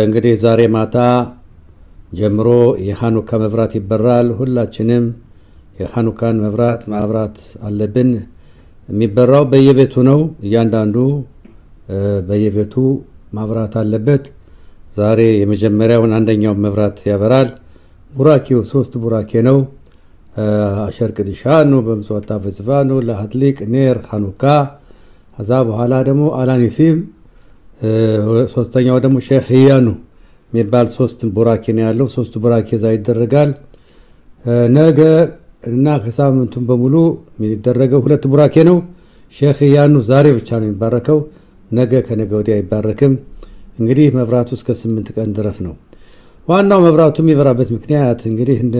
እንግዲህ ዛሬ ማታ ጀምሮ የሃኑካ መብራት ይበራል። ሁላችንም የሃኑካን መብራት ማብራት አለብን። የሚበራው በየቤቱ ነው። እያንዳንዱ በየቤቱ ማብራት አለበት። ዛሬ የመጀመሪያውን አንደኛው መብራት ያበራል። ቡራኪው 3 ቡራኬ ነው። አሸርቅ ዲሻኑ በምጽዋታ ፍዝፋኑ ለሃትሊቅ ኔር ሃኑካ ከዛ በኋላ ደግሞ አላኒሲም ሶስተኛው ደግሞ ሼክ ያኑ የሚባል 3 ቡራኬ ነው ያለው። 3 ቡራኬ ዛ ይደረጋል። ነገ እና ከሳምንቱም በሙሉ የሚደረገው 2 ቡራኬ ነው። ሼክ ያኑ ዛሬ ብቻ ነው የሚባረከው። ነገ ከነገ ወዲያ አይባረክም። እንግዲህ መብራቱ እስከ 8 ቀን ድረስ ነው። ዋናው መብራቱ የሚበራበት ምክንያት እንግዲህ እንደ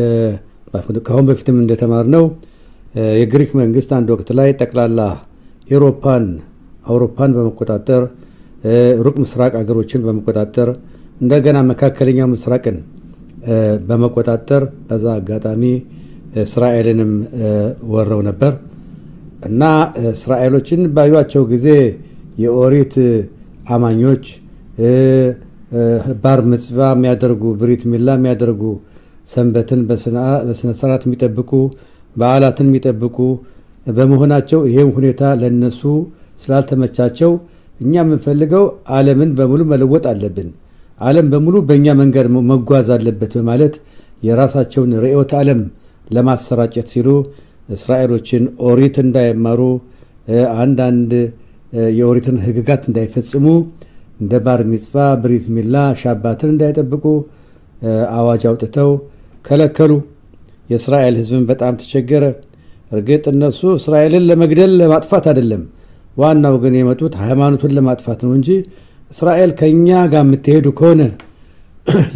ከአሁን በፊትም እንደተማርነው የግሪክ መንግስት አንድ ወቅት ላይ ጠቅላላ አውሮፓን በመቆጣጠር ሩቅ ምስራቅ አገሮችን በመቆጣጠር እንደገና መካከለኛው ምስራቅን በመቆጣጠር በዛ አጋጣሚ እስራኤልንም ወረው ነበር እና እስራኤሎችን ባዩአቸው ጊዜ የኦሪት አማኞች ባር ምጽዋ የሚያደርጉ ብሪት ሚላ የሚያደርጉ ሰንበትን በስነ ስርዓት የሚጠብቁ በዓላትን የሚጠብቁ በመሆናቸው ይሄም ሁኔታ ለነሱ ስላልተመቻቸው እኛ የምንፈልገው ዓለምን በሙሉ መለወጥ አለብን፣ ዓለም በሙሉ በእኛ መንገድ መጓዝ አለበት በማለት የራሳቸውን ርዕዮተ ዓለም ለማሰራጨት ሲሉ እስራኤሎችን ኦሪት እንዳይማሩ አንዳንድ የኦሪትን ህግጋት እንዳይፈጽሙ እንደ ባር ሚጽዋ ብሪት ሚላ ሻባትን እንዳይጠብቁ አዋጅ አውጥተው ከለከሉ። የእስራኤል ህዝብን በጣም ተቸገረ። እርግጥ እነሱ እስራኤልን ለመግደል ለማጥፋት አይደለም፣ ዋናው ግን የመጡት ሃይማኖቱን ለማጥፋት ነው እንጂ እስራኤል ከኛ ጋር የምትሄዱ ከሆነ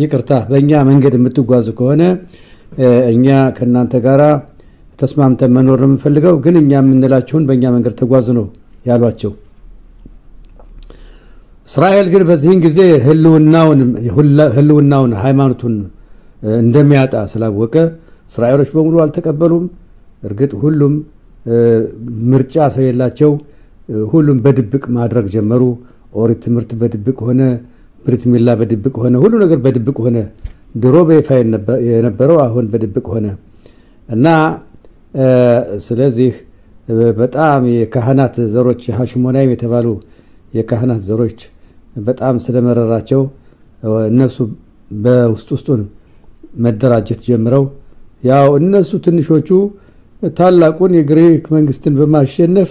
ይቅርታ በእኛ መንገድ የምትጓዙ ከሆነ እኛ ከናንተ ጋራ ተስማምተን መኖር ነው የምንፈልገው፣ ግን እኛ የምንላችሁን በእኛ መንገድ ተጓዙ ነው ያሏቸው። እስራኤል ግን በዚህን ጊዜ ህልውናውን ሃይማኖቱን እንደሚያጣ ስላወቀ እስራኤሎች በሙሉ አልተቀበሉም። እርግጥ ሁሉም ምርጫ ስለሌላቸው ሁሉም በድብቅ ማድረግ ጀመሩ። ኦሪት ትምህርት በድብቅ ሆነ፣ ብሪት ሚላ በድብቅ ሆነ፣ ሁሉ ነገር በድብቅ ሆነ። ድሮ በይፋ የነበረው አሁን በድብቅ ሆነ እና ስለዚህ በጣም የካህናት ዘሮች ሐሽሞናይም የተባሉ የካህናት ዘሮች በጣም ስለመረራቸው እነሱ በውስጡን መደራጀት ጀምረው ያው እነሱ ትንሾቹ ታላቁን የግሪክ መንግስትን በማሸነፍ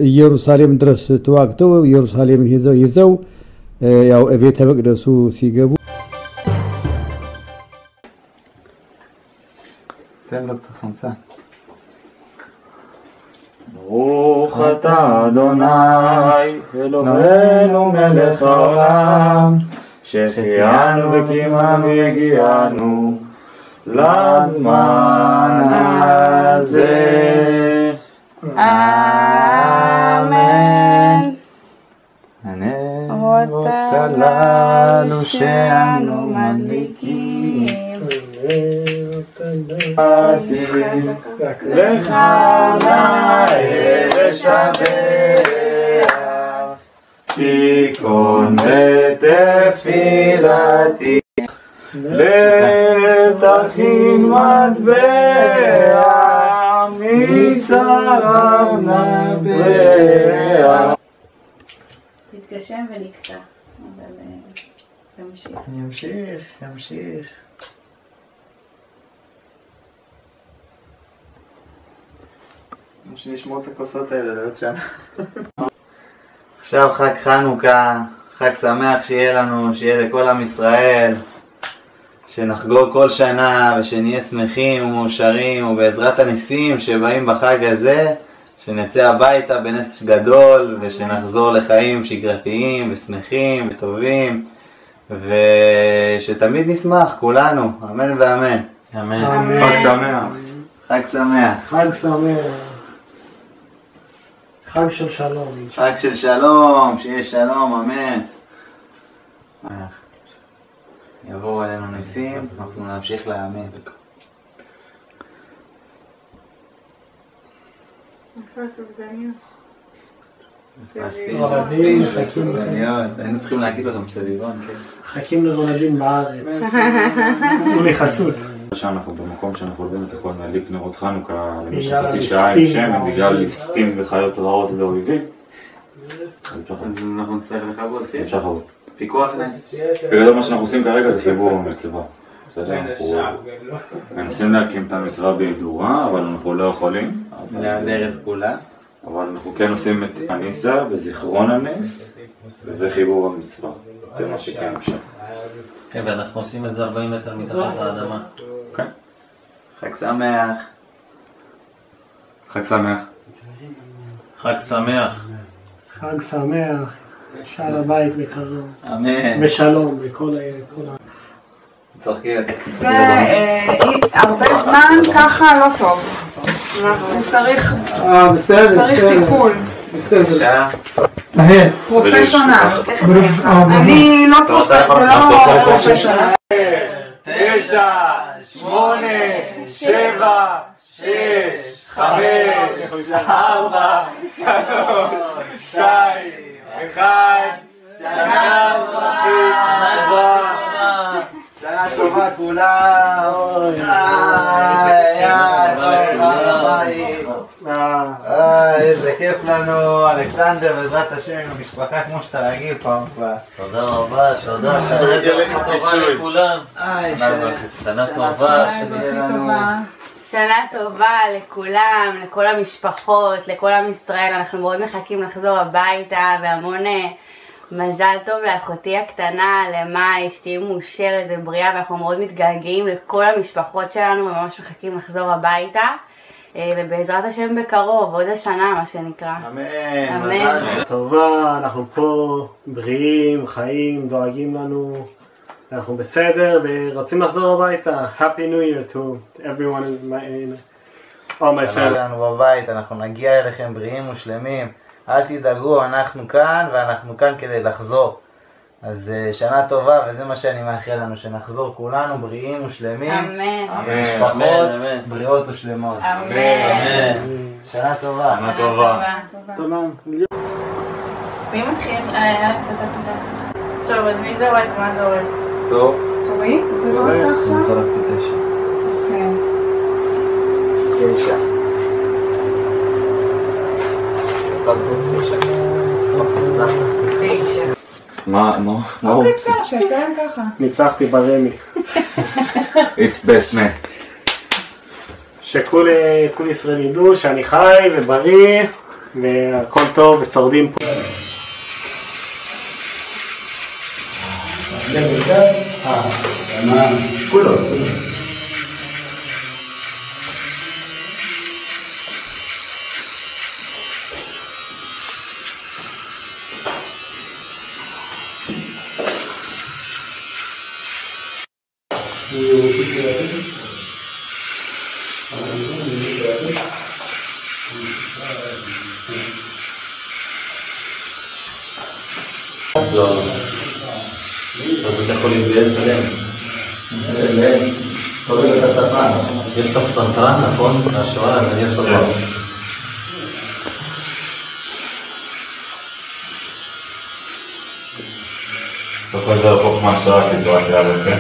ኢየሩሳሌም ድረስ ተዋግተው ኢየሩሳሌምን ይዘው ያው ቤተ መቅደሱ ሲገቡ ברוך אתה אדוני אלוהינו מלך העולם שהחיינו וקיימנו והגיענו לזמן הזה אמן. הנרות הללו שאנו מדליקים לך נאה לשבח תיקון בתפילתי לתכין מטבע מצרב נבע. תתגשם ונקטע, אבל תמשיך. ימשיך. שנשמור את הכוסות האלה לעוד שנה. עכשיו חג חנוכה, חג שמח שיהיה לנו, שיהיה לכל עם ישראל, שנחגוג כל שנה ושנהיה שמחים ומאושרים ובעזרת הניסים שבאים בחג הזה שנצא הביתה בנס גדול ושנחזור לחיים שגרתיים ושמחים וטובים ושתמיד נשמח כולנו, אמן ואמן. אמן. חג שמח. חג שמח. חג שמח. חג של שלום. חג של שלום, שיהיה שלום, אמן. יבואו עלינו ניסים, אנחנו נמשיך להאמין. איפה הסופגניה? נולדים, חכים. היינו צריכים להגיד לכם סביבון, כן. חכים לנולדים בארץ. ולחסות. שאנחנו במקום שאנחנו יודעים את הכל נדליק נרות חנוכה למשך חצי שעה עם שמן בגלל ליסטים וחיות רעות ואויבים. אז אנחנו נצטרך לכבוד, כן? אפשר לכבוד. פיקוח נפש. בגלל מה שאנחנו עושים כרגע זה חיבור המצווה. אנחנו מנסים להקים את המצווה בהידורה, אבל אנחנו לא יכולים. להדר את כולה. אבל אנחנו כן עושים את הניסה וזיכרון הנס וחיבור המצווה. זה מה שכן אפשר. כן, ואנחנו עושים את זה 40 מטר מתחת לאדמה. כן. חג שמח. חג שמח. חג שמח. חג שמח. שער הבית בקרוב. אמן. ושלום לכל ה... צוחקים. זה הרבה זמן ככה לא טוב. צריך טיפול. בסדר. פרופשיונל. אני לא פרופשיונל. 9, 8, 7, 6, 5, 4, 3, 2, 1, שנה טובה כולם. איזה כיף לנו, אלכסנדר, בעזרת השם, המשפחה כמו שאתה רגיל פעם כבר. תודה רבה, תודה, שנה טובה לכולם. שנה טובה, שנה טובה לכולם, לכל המשפחות, לכל עם ישראל. אנחנו מאוד מחכים לחזור הביתה, והמון מזל טוב לאחותי הקטנה, למאי, שתהיה מאושרת ובריאה, ואנחנו מאוד מתגעגעים לכל המשפחות שלנו וממש מחכים לחזור הביתה. ובעזרת השם בקרוב, עוד השנה מה שנקרא. אמן. אמן. טובה, אנחנו פה בריאים, חיים, דואגים לנו. אנחנו בסדר ורוצים לחזור הביתה. Happy New Year to everyone in all my family. אנחנו בבית, אנחנו נגיע אליכם בריאים ושלמים. אל תדאגו, אנחנו כאן ואנחנו כאן כדי לחזור. אז שנה טובה, וזה מה שאני מאחל לנו, שנחזור כולנו בריאים ושלמים. אמן. משפחות בריאות ושלמות. אמן. שנה טובה. שנה טובה. טובה. מי מתחיל? אלכס, אתה תודה. טוב, אז מי זורק? מה זורק? טוב. תורי? אתה זורק עכשיו? זורקתי 9. אוקיי. 9. מה? אוקיי, בסדר, שיצאים ככה. ניצחתי ברמי. It's best man. שכל ישראל ידעו שאני חי ובריא והכל טוב ושורדים פה. לא. אז אתה יכול להתגייס אליהם. תוריד את הספן. יש את הפסנתרן, נכון? מהשואה, אז אני אסביר. בסופו של דבר חוק מהשואה הסיטואציה הזאת, כן?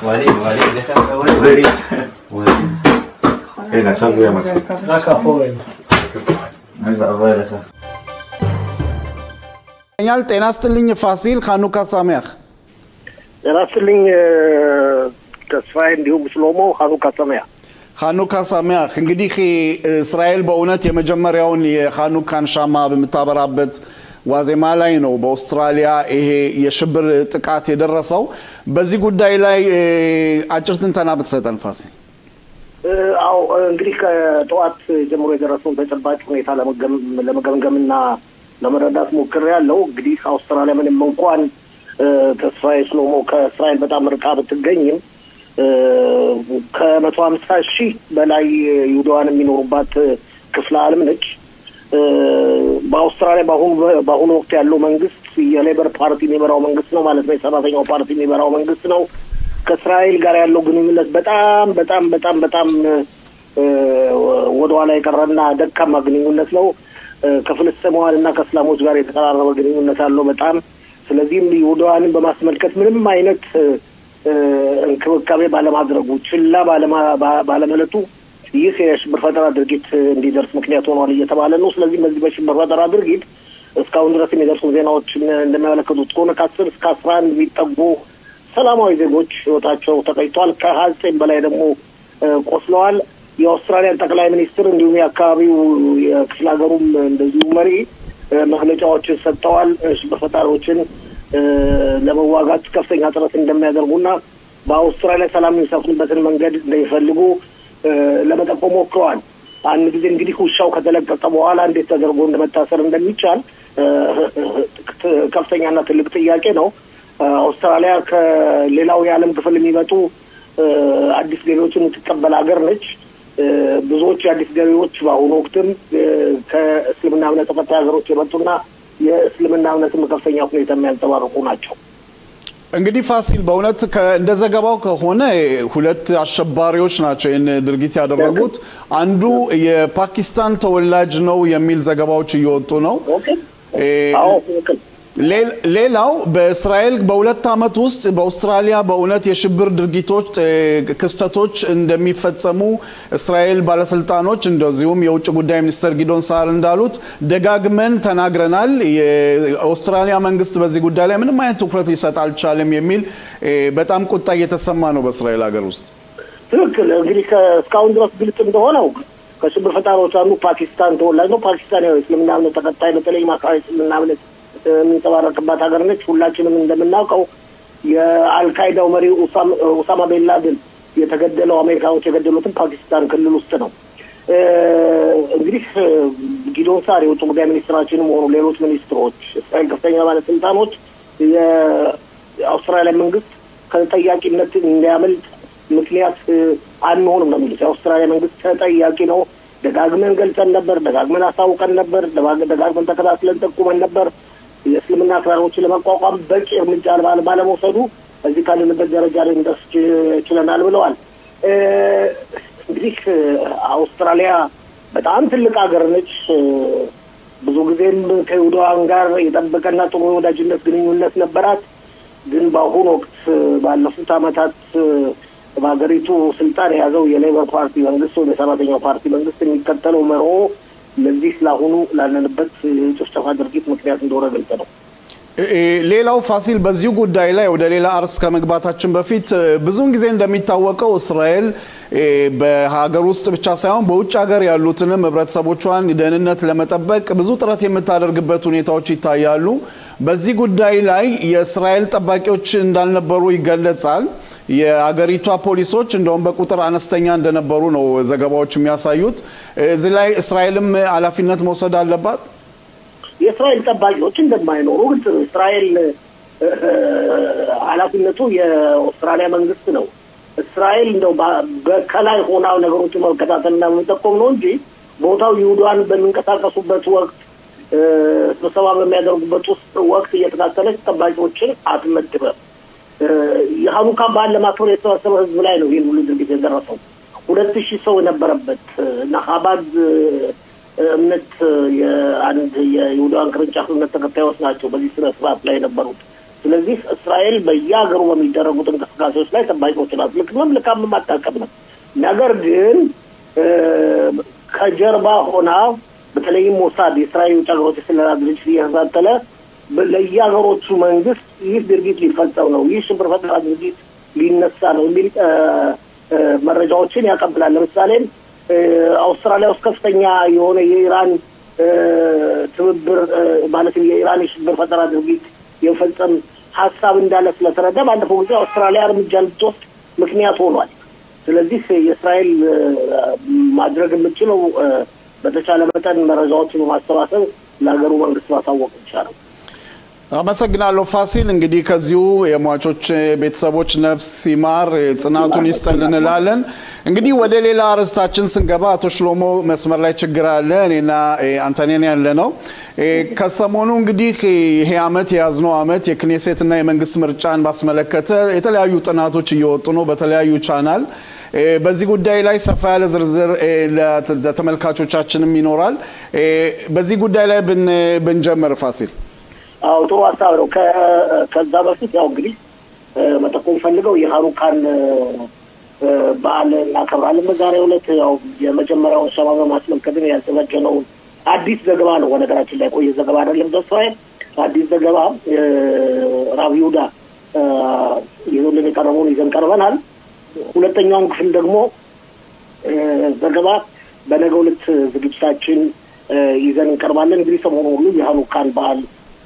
וואלי, איך אתה רואה? הנה, עכשיו זה יהיה מצחיק. רק הפועל. אני בעבר אליך. ጤና ይስጥልኝ ፋሲል ኻኑካ ሳሚያህ ጤና ይስጥልኝ ተስፋዬ እንዲሁም ሽሎሞ ኻኑካ ሳሚያህ ኻኑካ ሳሚያህ እንግዲህ እስራኤል በእውነት የመጀመሪያውን የኻኑካን ሻማ በመታበራበት ዋዜማ ላይ ነው በአውስትራሊያ ይሄ የሽብር ጥቃት የደረሰው በዚህ ጉዳይ ላይ አጭር ትንተና ብትሰጠን ፋሲል አው እንግዲህ ከጠዋት ጀምሮ የደረሰውን ተጨባጭ ሁኔታ ለመገምገምና ለመረዳት ሞክሬያለሁ እንግዲህ አውስትራሊያ ምንም እንኳን ተስፋዬ ሽሎሞ ከእስራኤል በጣም ርቃ ብትገኝም ከ150,000 በላይ ይሁዳውያን የሚኖሩባት ክፍለ ዓለም ነች በአውስትራሊያ በአሁኑ ወቅት ያለው መንግስት የሌበር ፓርቲ የሚመራው መንግስት ነው ማለት ነው የሰራተኛው ፓርቲ የሚመራው መንግስት ነው ከእስራኤል ጋር ያለው ግንኙነት በጣም ወደኋላ የቀረና ደካማ ግንኙነት ነው። ከፍልስጤማውያንና ከእስላሞች ጋር የተቀራረበ ግንኙነት አለው በጣም። ስለዚህም ይሁዳውያንን በማስመልከት ምንም አይነት እንክብካቤ ባለማድረጉ ችላ ባለመለቱ ይህ የሽብር ፈጠራ ድርጊት እንዲደርስ ምክንያት ሆኗል እየተባለ ነው። ስለዚህ በዚህ በሽብር ፈጠራ ድርጊት እስካሁን ድረስ የሚደርሱ ዜናዎች እንደሚያመለክቱት ከሆነ ከ10 እስከ 11 የሚጠጉ ሰላማዊ ዜጎች ህይወታቸው ተቀይቷል። ከ9 በላይ ደግሞ ቆስለዋል። የአውስትራሊያን ጠቅላይ ሚኒስትር እንዲሁም የአካባቢው የክፍለ ሀገሩም እንደዚሁ መሪ መግለጫዎችን ሰጥተዋል። ሽብር ፈጣሪዎችን ለመዋጋት ከፍተኛ ጥረት እንደሚያደርጉና በአውስትራሊያ ሰላም የሚሰፍንበትን መንገድ እንደሚፈልጉ ለመጠቆም ሞክረዋል። አንድ ጊዜ እንግዲህ ውሻው ከተለቀቀ በኋላ እንዴት ተደርጎ እንደመታሰር እንደሚቻል ከፍተኛና ትልቅ ጥያቄ ነው። አውስትራሊያ ከሌላው የዓለም ክፍል የሚመጡ አዲስ ገቢዎችን የምትቀበል ሀገር ነች። ብዙዎች የአዲስ ገቢዎች በአሁኑ ወቅትም ከእስልምና እምነት ተከታይ ሀገሮች የመጡና የእስልምና እምነትን በከፍተኛ ሁኔታ የሚያንጸባርቁ ናቸው። እንግዲህ ፋሲል በእውነት እንደ ዘገባው ከሆነ ሁለት አሸባሪዎች ናቸው ይህን ድርጊት ያደረጉት። አንዱ የፓኪስታን ተወላጅ ነው የሚል ዘገባዎች እየወጡ ነው። ሌላው በእስራኤል በሁለት ዓመት ውስጥ በአውስትራሊያ በእውነት የሽብር ድርጊቶች ክስተቶች እንደሚፈጸሙ እስራኤል ባለስልጣኖች እንደዚሁም የውጭ ጉዳይ ሚኒስትር ጊዶን ሳር እንዳሉት ደጋግመን ተናግረናል። የአውስትራሊያ መንግስት በዚህ ጉዳይ ላይ ምንም አይነት ትኩረት ሊሰጥ አልቻለም የሚል በጣም ቁጣ እየተሰማ ነው በእስራኤል ሀገር ውስጥ። ትክክል። እንግዲህ እስካሁን ድረስ ግልጽ እንደሆነው ከሽብር ፈጣሪዎች አንዱ ፓኪስታን ተወላጅ ነው። ፓኪስታን እስልምና እምነት ተከታይ በተለይ ማካሪ እስልምና እምነት የሚንጸባረቅባት ሀገር ነች። ሁላችንም እንደምናውቀው የአልቃይዳው መሪ ኡሳማ ቢንላደን የተገደለው አሜሪካኖች የገደሉትን ፓኪስታን ክልል ውስጥ ነው። እንግዲህ ጊዶን ሳር የውጭ ጉዳይ ሚኒስትራችንም ሆኑ ሌሎች ሚኒስትሮች እስራኤል ከፍተኛ ባለስልጣኖች የአውስትራሊያ መንግስት ከተጠያቂነት እንዲያመልጥ ምክንያት አንሆንም ነው የሚሉት። የአውስትራሊያ መንግስት ተጠያቂ ነው። ደጋግመን ገልጸን ነበር፣ ደጋግመን አሳውቀን ነበር፣ ደጋግመን ተከታትለን ጠቁመን ነበር። የእስልምና አክራሪዎችን ለመቋቋም በቂ እርምጃ ባለመውሰዱ እዚህ ካለንበት ደረጃ ላይ እንደርስ ችለናል ብለዋል። እንግዲህ አውስትራሊያ በጣም ትልቅ ሀገር ነች። ብዙ ጊዜም ከይሁዳውያን ጋር የጠበቀና ጥሩ ወዳጅነት ግንኙነት ነበራት። ግን በአሁኑ ወቅት ባለፉት ዓመታት በሀገሪቱ ስልጣን የያዘው የሌበር ፓርቲ መንግስት ወይም የሰራተኛው ፓርቲ መንግስት የሚከተለው መርሆ ለዚህ ስላሁኑ ላለንበት ጭፍጨፋ ድርጊት ምክንያት እንደሆነ ግልጽ ነው። ሌላው ፋሲል በዚሁ ጉዳይ ላይ ወደ ሌላ አርስ ከመግባታችን በፊት ብዙውን ጊዜ እንደሚታወቀው እስራኤል በሀገር ውስጥ ብቻ ሳይሆን በውጭ ሀገር ያሉትንም ህብረተሰቦቿን ደህንነት ለመጠበቅ ብዙ ጥረት የምታደርግበት ሁኔታዎች ይታያሉ። በዚህ ጉዳይ ላይ የእስራኤል ጠባቂዎች እንዳልነበሩ ይገለጻል። የአገሪቷ ፖሊሶች እንደውም በቁጥር አነስተኛ እንደነበሩ ነው ዘገባዎች የሚያሳዩት። እዚህ ላይ እስራኤልም ኃላፊነት መውሰድ አለባት። የእስራኤል ጠባቂዎች እንደማይኖሩ ግልጽ ነው። እስራኤል ኃላፊነቱ የአውስትራሊያ መንግስት ነው። እስራኤል እንደው በከላይ ሆና ነገሮችን መከታተልና መጠቆም ነው እንጂ ቦታው ይሁዳን በሚንቀሳቀሱበት ወቅት ስብሰባ በሚያደርጉበት ወቅት እየተከታተለች ጠባቂዎችን አትመድብም። የሃኑካ በዓል ለማክበር የተሰበሰበ ህዝብ ላይ ነው ይህን ሁሉ ድርጊት የደረሰው። 2000 ሰው የነበረበት ናሃባድ እምነት የአንድ የይሁዳን ቅርንጫፍ እምነት ተከታዮች ናቸው በዚህ ስነ ስርዓት ላይ የነበሩት። ስለዚህ እስራኤል በየሀገሩ በሚደረጉት እንቅስቃሴዎች ላይ ጠባቂዎችን አትልክም፣ ልካምም አታውቅም። ነገር ግን ከጀርባ ሆና በተለይም ሞሳድ የእስራኤል ውጭ ሀገሮች የስለላ ድርጅት እየተከታተለ ለየሀገሮቹ መንግስት ይህ ድርጊት ሊፈጸም ነው፣ ይህ ሽብር ፈጠራ ድርጊት ሊነሳ ነው የሚል መረጃዎችን ያቀብላል። ለምሳሌ አውስትራሊያ ውስጥ ከፍተኛ የሆነ የኢራን ትብብር ማለትም የኢራን የሽብር ፈጠራ ድርጊት የፈጸም ሀሳብ እንዳለ ስለተረዳ ባለፈው ጊዜ አውስትራሊያ እርምጃ እንድትወስድ ምክንያት ሆኗል። ስለዚህ የእስራኤል ማድረግ የምችለው በተቻለ መጠን መረጃዎችን በማሰባሰብ ለሀገሩ መንግስት ማሳወቅ ይቻላል። አመሰግናለሁ ፋሲል። እንግዲህ ከዚሁ የሟቾች ቤተሰቦች ነፍስ ይማር ጽናቱን ይስጠን እንላለን። እንግዲህ ወደ ሌላ አርዕስታችን ስንገባ አቶ ሽሎሞ መስመር ላይ ችግር አለ፣ እኔና አንተኔን ያለ ነው። ከሰሞኑ እንግዲህ ይሄ አመት የያዝነው አመት የክኔሴትና የመንግስት ምርጫን ባስመለከተ የተለያዩ ጥናቶች እየወጡ ነው በተለያዩ ቻናል። በዚህ ጉዳይ ላይ ሰፋ ያለ ዝርዝር ለተመልካቾቻችንም ይኖራል። በዚህ ጉዳይ ላይ ብንጀምር ፋሲል። አው ጥሩ ሀሳብ ነው። ከዛ በፊት ያው እንግዲህ መጠቆም ፈልገው የሃኑካን በዓል እናከብራለን በዛሬው ዕለት። ያው የመጀመሪያውን ሸማ በማስመልከት ያዘጋጀነው አዲስ ዘገባ ነው። ወነገራችን ላይ ቆየ ዘገባ አይደለም ተስፋዬ፣ አዲስ ዘገባ ራብ ይሁዳ ይዞልን የቀረበውን ይዘን ቀርበናል። ሁለተኛውን ክፍል ደግሞ ዘገባ በነገው ዕለት ዝግጅታችን ይዘን እንቀርባለን። እንግዲህ ሰሞኑን ሁሉ የሃኑካን በዓል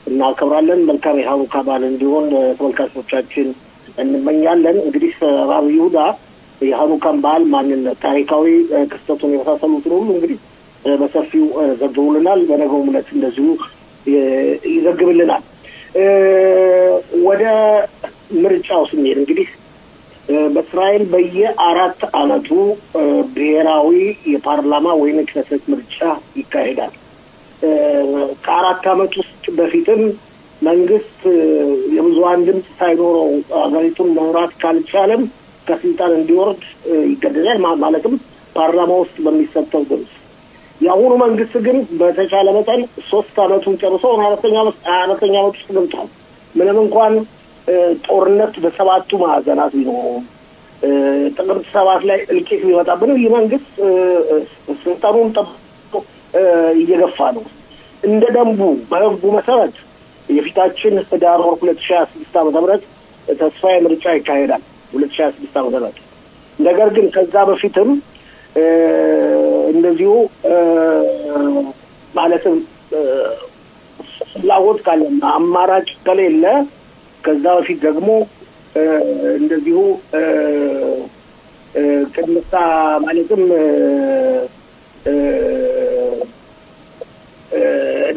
እናከብራለን። መልካም የሃኑካ በዓል እንዲሆን ተመልካቾቻችን እንመኛለን። እንግዲህ ራብ ይሁዳ የሃኑካን በዓል ማንነት፣ ታሪካዊ ክስተቱን የመሳሰሉትን ሁሉ እንግዲህ በሰፊው ዘግቦልናል። በነገው ዕለት እንደዚሁ ይዘግብልናል። ወደ ምርጫው ስንሄድ እንግዲህ በእስራኤል በየ4 ዓመቱ ብሔራዊ የፓርላማ ወይም ክነሰት ምርጫ ይካሄዳል። ከ4 ዓመት ውስጥ በፊትም መንግስት የብዙሃን ድምፅ ሳይኖረው አገሪቱን መምራት ካልቻለም ከስልጣን እንዲወርድ ይገደዳል። ማለትም ፓርላማ ውስጥ በሚሰጠው ድምፅ። የአሁኑ መንግስት ግን በተቻለ መጠን 3 ዓመቱን ጨርሶ 4ኛ ዓመት ውስጥ ገብቷል። ምንም እንኳን ጦርነት በሰባቱ ማዕዘናት ቢኖሩም ጥቅምት 7 ላይ እልቂት ቢመጣብንም ይህ መንግስት ስልጣኑን ጠብቆ እየገፋ ነው። እንደ ደንቡ በህጉ መሰረት የፊታችን ህዳር 2026 ዓ.ም ተስፋዬ ምርጫ ይካሄዳል 2026 ዓ.ም። ነገር ግን ከዛ በፊትም እንደዚሁ ማለትም ፍላጎት ካለና አማራጭ ከሌለ ከዛ በፊት ደግሞ እንደዚሁ ቅድመታ ማለትም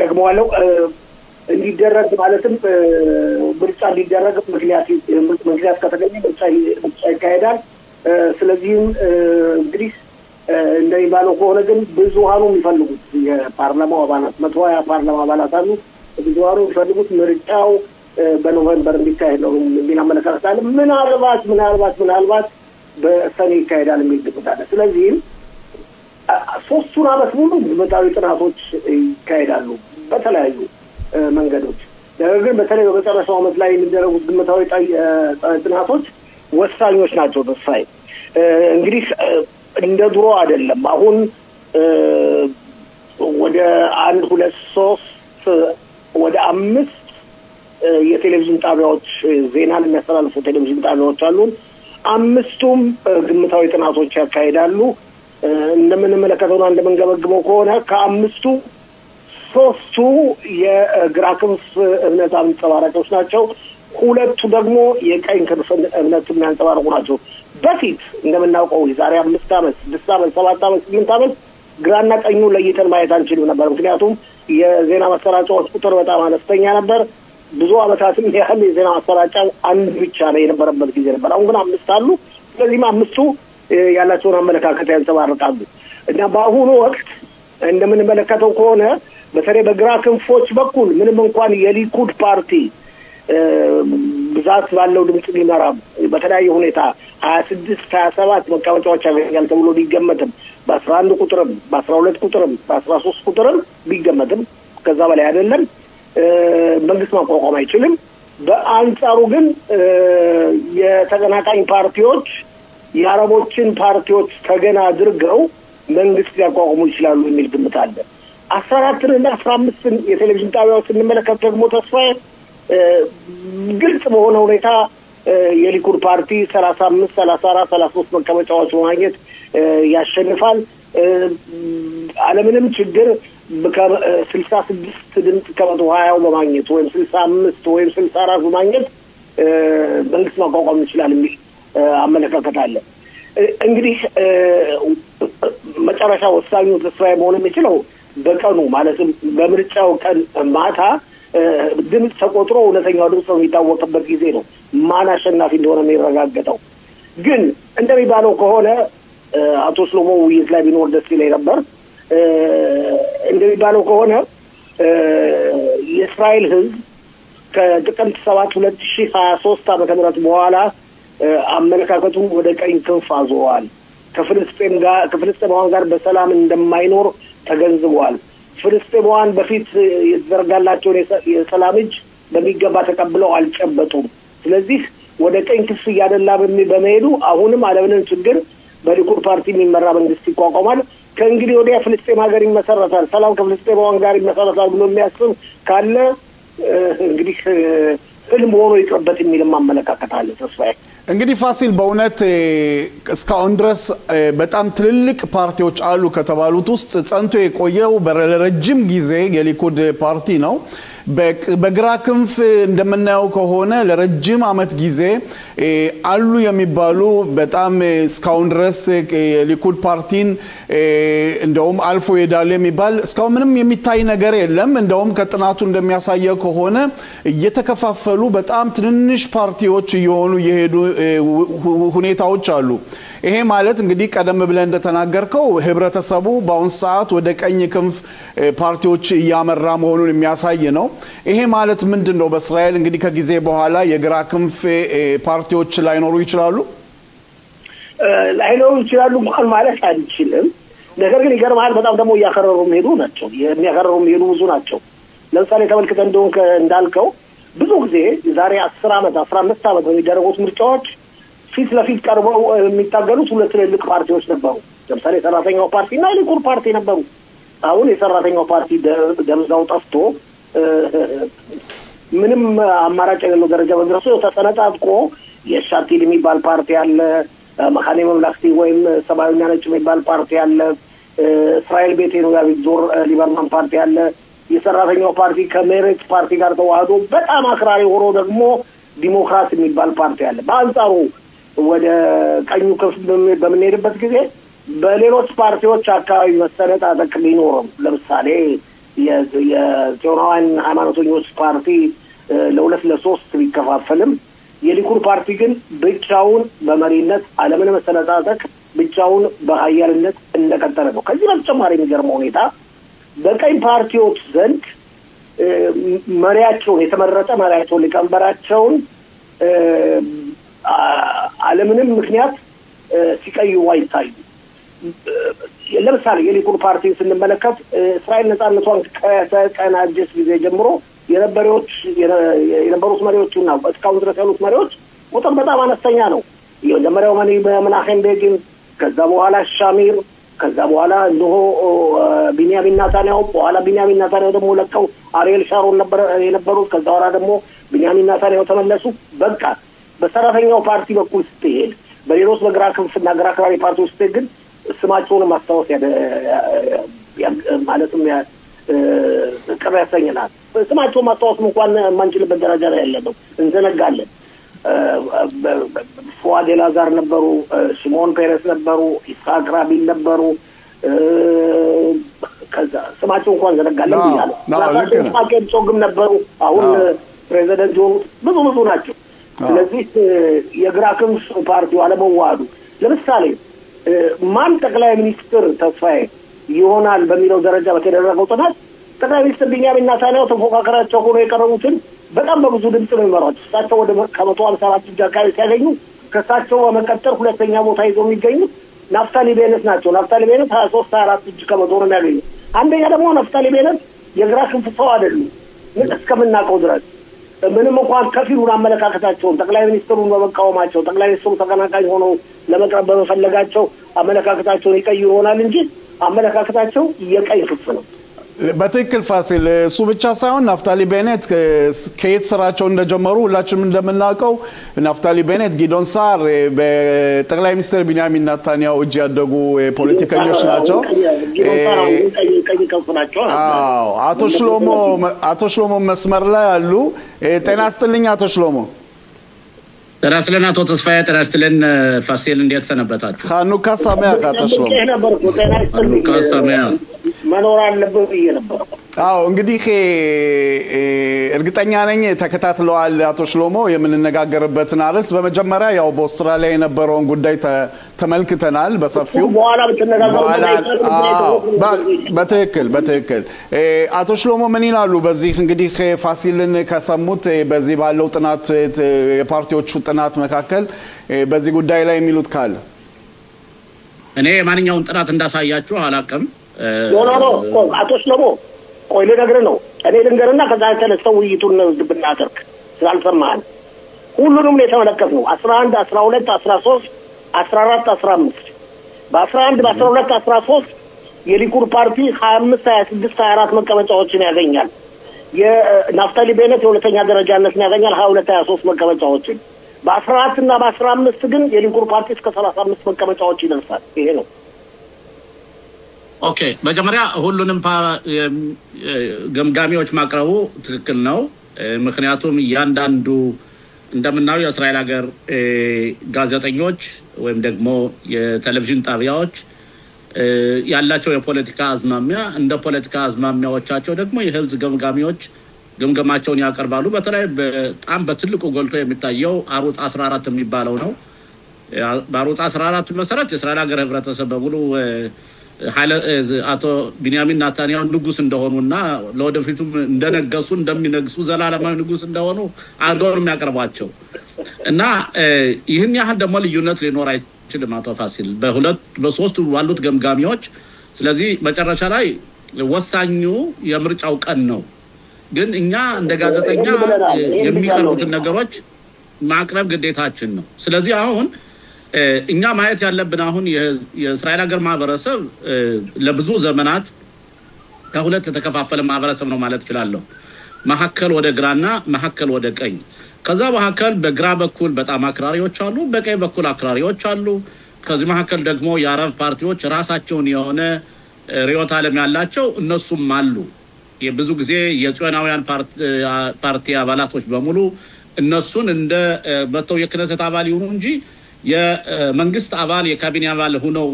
ደግሞ አለው እንዲደረግ ማለትም ምርጫ እንዲደረግ ምክንያት ከተገኘ ምርጫ ይካሄዳል። ስለዚህም እንግዲህ እንደሚባለው ከሆነ ግን ብዙሃኑ የሚፈልጉት የፓርላማው አባላት 120 ፓርላማ አባላት አሉ። ብዙሃኑ የሚፈልጉት ምርጫው በኖቬምበር እንዲካሄድ ነው የሚል አመለካከት አለ። ምናልባት በሰኔ ይካሄዳል የሚል ግምት አለ። ስለዚህም 3 ዓመት ሙሉ ግምታዊ ጥናቶች ይካሄዳሉ በተለያዩ መንገዶች። ነገር ግን በተለይ በመጨረሻው ዓመት ላይ የሚደረጉት ግምታዊ ጥናቶች ወሳኞች ናቸው። ተስፋዬ እንግዲህ እንደ ድሮ አይደለም። አሁን ወደ 1 2 3 ወደ 5 የቴሌቪዥን ጣቢያዎች ዜናን የሚያስተላልፉ ቴሌቪዥን ጣቢያዎች አሉ። 5ቱም ግምታዊ ጥናቶች ያካሂዳሉ። እንደምንመለከተውና እንደምንገመግመው ከሆነ ከ5ቱ 3ቱ የግራ ክንፍ እምነት አንጸባራቂዎች ናቸው። 2ቱ ደግሞ የቀኝ ክንፍ እምነት የሚያንጸባርቁ ናቸው። በፊት እንደምናውቀው የዛሬ 5 ዓመት 6 ዓመት 7 ዓመት 8 ዓመት ግራና ቀኙ ለይተን ማየት አንችልም ነበር። ምክንያቱም የዜና ማሰራጫዎች ቁጥር በጣም አነስተኛ ነበር። ብዙ ዓመታትም ያህል የዜና ማሰራጫው አንድ ብቻ ነው የነበረበት ጊዜ ነበር። አሁን ግን 5 አሉ። ስለዚህም 5ቱ ያላቸውን አመለካከት ያንጸባርቃሉ እና በአሁኑ ወቅት እንደምንመለከተው ከሆነ በተለይ በግራ ክንፎች በኩል ምንም እንኳን የሊኩድ ፓርቲ ብዛት ባለው ድምጽ ሊመራ በተለያየ ሁኔታ 26 27 መቀመጫዎች ያገኛል ተብሎ ቢገመትም በ11 ቁጥርም በ12 ቁጥርም በ13 ቁጥርም ቢገመትም ከዛ በላይ አይደለም መንግስት ማቋቋም አይችልም። በአንጻሩ ግን የተቀናቃኝ ፓርቲዎች የአረቦችን ፓርቲዎች ተገና አድርገው መንግስት ሊያቋቁሙ ይችላሉ የሚል ግምት አለ። 14 እና 15 የቴሌቪዥን ጣቢያዎች እንመለከት ደግሞ ተስፋዬ ግልጽ በሆነ ሁኔታ የሊኩድ ፓርቲ 35 34 33 መቀመጫዎች ማግኘት ያሸንፋል። አለምንም ችግር ከ66 ድምጽ ከ120 በማግኘት ወይም 65 ወይም 64 በማግኘት መንግስት ማቋቋም ይችላል የሚል አመለካከት አለ። እንግዲህ መጨረሻ ወሳኙ ተስፋዬ መሆን የሚችለው በቀኑ ማለትም በምርጫው ቀን ማታ ድምጽ ተቆጥሮ እውነተኛው ድምጽ የሚታወቅበት ጊዜ ነው ማን አሸናፊ እንደሆነ የሚረጋገጠው። ግን እንደሚባለው ከሆነ አቶ ስሎሞ ውይይት ላይ ቢኖር ደስ ይለኝ ነበር። እንደሚባለው ከሆነ የእስራኤል ህዝብ ከጥቅምት 7 2023 ዓ.ም በኋላ አመለካከቱ ወደ ቀኝ ክንፍ አዞሯል ከፍልስጤማውያን ጋር በሰላም እንደማይኖር ተገንዝቧል ፍልስጤማውያን በፊት የተዘረጋላቸው የሰላም እጅ በሚገባ ተቀብለው አልጨበጡም ስለዚህ ወደ ቀኝ ክንፍ ያደላ በመሄዱ አሁንም ዓለምን ችግር በሊኩድ ፓርቲ የሚመራ መንግስት ይቋቋማል ከእንግዲህ ወዲያ ፍልስጤም ሀገር ይመሰረታል ሰላም ከፍልስጤማውያን ጋር ይመሰረታል ብሎ የሚያስብ ካለ እንግዲህ ህልም ሆኖ ይቀርበት የሚል ማመለካከት አለ ተስፋዬ እንግዲህ ፋሲል በእውነት እስካሁን ድረስ በጣም ትልልቅ ፓርቲዎች አሉ ከተባሉት ውስጥ ጸንቶ የቆየው በረጅም ጊዜ የሊኩድ ፓርቲ ነው በግራ ክንፍ እንደምናየው ከሆነ ለረጅም አመት ጊዜ አሉ የሚባሉ በጣም እስካሁን ድረስ የሊኩድ ፓርቲን እንደውም አልፎ ይዳል የሚባል እስካሁን ምንም የሚታይ ነገር የለም እንደውም ከጥናቱ እንደሚያሳየው ከሆነ እየተከፋፈሉ በጣም ትንንሽ ፓርቲዎች እየሆኑ የሄዱ ሁኔታዎች አሉ ይሄ ማለት እንግዲህ ቀደም ብለን እንደተናገርከው ህብረተሰቡ በአሁን ሰዓት ወደ ቀኝ ክንፍ ፓርቲዎች ያመራ መሆኑን የሚያሳይ ነው ይሄ ማለት ምንድነው በእስራኤል እንግዲህ ከጊዜ በኋላ የግራ ክንፍ ፓርቲዎች ላይኖሩ ይችላሉ ማለት አንችልም ነገር ግን ይገርማል በጣም ደግሞ ያከረሩ የሚሄዱ ናቸው የሚያከረሩ የሚሄዱ ብዙ ናቸው ለምሳሌ ተመልክተን እንዳልከው ብዙ ጊዜ ዛሬ 10 አመት 15 አመት በሚደረጉት ምርጫዎች ፊት ለፊት ቀርበው የሚታገሉት ሁለት ትልልቅ ፓርቲዎች ነበሩ ለምሳሌ ሰራተኛው ፓርቲና ሊኩድ ፓርቲ ነበሩ አሁን የሰራተኛው ፓርቲ ደምዛው ጠፍቶ ምንም አማራጭ የሌለው ደረጃ በደረሰ ተሰነጣጥቆ የሻቲል የሚባል ፓርቲ አለ መካነ መምላክቲ ወይም ሰማያዊና ነጭ የሚባል ፓርቲ አለ እስራኤል ቤቴኑ ያቪዞር ሊበርማን ፓርቲ አለ የሰራተኛው ፓርቲ ከሜሬት ፓርቲ ጋር ተዋህዶ በጣም አክራሪ ሆኖ ደግሞ ዲሞክራሲ የሚባል ፓርቲ አለ በአንጻሩ ወደ ቀኙ ክፍ በመነደበት ጊዜ በሌሎች ፓርቲዎች አካባቢ መሰነጣጠቅ ቢኖርም ለምሳሌ የጽዮናውያን ሃይማኖተኞች ፓርቲ ለሁለት ለሶስት ቢከፋፈልም የሊኩድ ፓርቲ ግን ብቻውን በመሪነት ዓለምን መሰነጣጠቅ ብቻውን በኃያልነት እንደቀጠለ ነው ከዚህ በተጨማሪ የሚገርመው ሁኔታ በቀኝ ፓርቲዎች ዘንድ መሪያቸውን የተመረጠ መሪያቸውን ሊቀመንበራቸውን ዓለምንም ምክንያት ሲቀዩ አይታዩ ለምሳሌ የሊኩድ ፓርቲ ስንመለከት እስራኤል ነፃነቷን ከተቀናጀች ጊዜ ጀምሮ የነበሩት መሪዎችና እስካሁን ድረስ ያሉት መሪዎች ቁጥር በጣም አነስተኛ ነው የመጀመሪያው መሪ በመናኸም ቤጊን ከዛ በኋላ ሻሚር ከዛ በኋላ እንደሆ ቢንያሚን ናታንያሁ በኋላ ቢንያሚን ናታንያሁ ደግሞ ለቀው አሪኤል ሻሮን ነበር የነበሩት ከዛ በኋላ ደግሞ ቢንያሚን ናታንያሁ ተመለሱ በቃ በሰራተኛው ፓርቲ በኩል ስትሄድ በሌሎች በግራ ክንፍና ግራ አክራሪ ፓርቲዎች ውስጥ ግን ስማቸውን ማስታወስ ማለትም ቅር ያሰኘናል ስማቸውን ማስታወስ እንኳን ማንችልበት ደረጃ ላይ ያለው እንዘነጋለን ፉአድ ኤላዛር ነበሩ ሲሞን ፔሬስ ነበሩ ኢስሐቅ ራቢን ነበሩ ከዛ ስማቸው እንኳን ዘነጋለን ይላል ላሳቸው ጾግም ነበሩ አሁን ፕሬዚደንት ብዙ ናቸው ስለዚህ የግራ ክንፍ ፓርቲው አለመዋሃዱ ለምሳሌ ማን ጠቅላይ ሚኒስትር ተስፋዬ ይሆናል በሚለው ደረጃ በተደረገው ጥናት ጠቅላይ ሚኒስትር ቢንያሚን ናታንያሁ ተፎካካሪያቸው ሆኖ የቀረቡትን በጣም በብዙ ድምጽ ነው የሚመሩት እሳቸው ወደ 154 እጅ አካባቢ ሲያገኙ ከሳቸው በመቀጠል ሁለተኛ ቦታ ይዘው የሚገኙት ናፍታሊ ቤነት ናቸው ናፍታሊ ቤነት 23-24 እጅ ከመቶ ነው የሚያገኙት አንደኛ ደግሞ ናፍታሊ ቤነት የግራ ክንፍ ሰው አይደሉም እስከምናውቀው ድረስ ምንም እንኳን ከፊሉን አመለካከታቸውን ጠቅላይ ሚኒስትሩን በመቃወማቸው ጠቅላይ ሚኒስትሩ ተቀናቃኝ ሆነው ለመቅረብ በመፈለጋቸው አመለካከታቸውን ይቀይሩ ይሆናል እንጂ አመለካከታቸው የቀኝ ክንፍ ነው በትክክል ፋሲል እሱ ብቻ ሳይሆን ናፍታሊ ቤኔት ከየት ስራቸው እንደጀመሩ ሁላችንም እንደምናውቀው ናፍታሊ ቤኔት ጊዶን ሳር በጠቅላይ ሚኒስትር ቢንያሚን ናታንያሁ እጅ ያደጉ ፖለቲከኞች ናቸው አቶ ሽሎሞ መስመር ላይ አሉ ጤና ይስጥልኝ አቶ ሽሎሞ ጤና ይስጥልን አቶ ተስፋዬ ጤና ይስጥልን ፋሲል እንዴት ሰነበታችሁ ኻኑካ ሳሚያ አቶ ሽሎሞ ኻኑካ ሳሚያ መኖር አለበት ይነበረው አዎ እንግዲህ እርግጠኛ ነኝ ተከታትለዋል አቶ ሽሎሞ የምንነጋገርበትን አርዕስት በመጀመሪያ ያው በአውስትራሊያ የነበረውን ጉዳይ ተመልክተናል በሰፊው በትክክል አቶ ሽሎሞ ምን ይላሉ በዚህ እንግዲህ ፋሲልን ከሰሙት በዚህ ባለው ጥናት የፓርቲዎቹ ጥናት መካከል በዚህ ጉዳይ ላይ የሚሉት ካለ እኔ ማንኛውን ጥናት እንዳሳያችሁ አላቀም ኖ አቶ ሽሎሞ ቆይ ልነግርህ ነው እኔ ልንገርና ከዛ ተነስተው ውይይቱን ብናደርግ ስላልሰማህን ሁሉንም ነው የተመለከትነው 11 12 13 14 15 በ11 በ12 13 የሊኩድ ፓርቲ 25 26 24 መቀመጫዎችን ያገኛል የናፍታሊ ቤነት የሁለተኛ ደረጃነትን ያገኛል 22 23 መቀመጫዎችን በ14 እና በ15 ግን የሊኩድ ፓርቲ እስከ 35 መቀመጫዎች ይደርሳል ይሄ ነው ኦኬ መጀመሪያ ሁሉንም ገምጋሚዎች ማቅረቡ ትክክል ነው ምክንያቱም ያንዳንዱ እንደምናው የእስራኤል ሀገር ጋዜጠኞች ወይም ደግሞ የቴሌቪዥን ጣቢያዎች ያላቸው የፖለቲካ አዝማሚያ እንደ ፖለቲካ አዝማሚያዎቻቸው ደግሞ የህዝብ ገምጋሚዎች ገምገማቸውን ያቀርባሉ በተለይ በጣም በትልቁ ጎልቶ የሚታየው አሩጽ 14 የሚባለው ነው በአሩጽ 14 መሰረት የእስራኤል ሀገር ህብረተሰብ በሙሉ አቶ ቢንያሚን ናታንያሁ ንጉስ እንደሆኑና ለወደፊቱም እንደነገሱ እንደሚነግሱ ዘላለማዊ ንጉስ እንደሆኑ አድርገው የሚያቀርቧቸው እና ይህን ያህል ደግሞ ልዩነት ሊኖር አይችልም አቶ ፋሲል በሶስቱ ባሉት ገምጋሚዎች ስለዚህ መጨረሻ ላይ ወሳኙ የምርጫው ቀን ነው ግን እኛ እንደ ጋዜጠኛ የሚቀርቡትን ነገሮች ማቅረብ ግዴታችን ነው ስለዚህ አሁን እኛ ማየት ያለብን አሁን የእስራኤል ሀገር ማህበረሰብ ለብዙ ዘመናት ከሁለት የተከፋፈለ ማህበረሰብ ነው ማለት ይችላል መሐከል ወደ ግራና መሐከል ወደ ቀኝ ከዛ መሐከል በግራ በኩል በጣም አክራሪዎች አሉ በቀኝ በኩል አክራሪዎች አሉ ከዚህ መሐከል ደግሞ የአረብ ፓርቲዎች ራሳቸውን የሆነ ሪዮት ዓለም ያላቸው እነሱም አሉ የብዙ ጊዜ የጽዮናውያን ፓርቲ አባላቶች በሙሉ እነሱን እንደ በተው የክነሰት አባል ይሁኑ እንጂ የመንግስት አባል የካቢኔ አባል ሆነው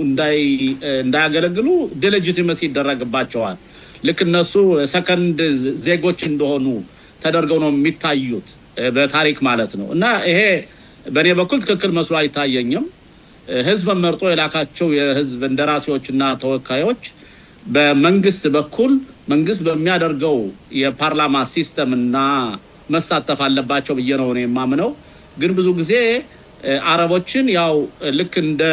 እንዳያገለግሉ ዲሌጂቲመሲ ይደረግባቸዋል ልክ እነሱ ሰከንድ ዜጎች እንደሆኑ ተደርገው ነው የሚታዩት በታሪክ ማለት ነው እና ይሄ በኔ በኩል ትክክል መስሎ አይታየኝም ህዝብ መርጦ የላካቸው የህዝብ እንደራሴዎችና ተወካዮች በመንግስት በኩል መንግስት በሚያደርገው የፓርላማ ሲስተምና መሳተፍ አለባቸው በየነው ነው የማምነው ግን ብዙ ጊዜ አረቦችን ያው ልክ እንደ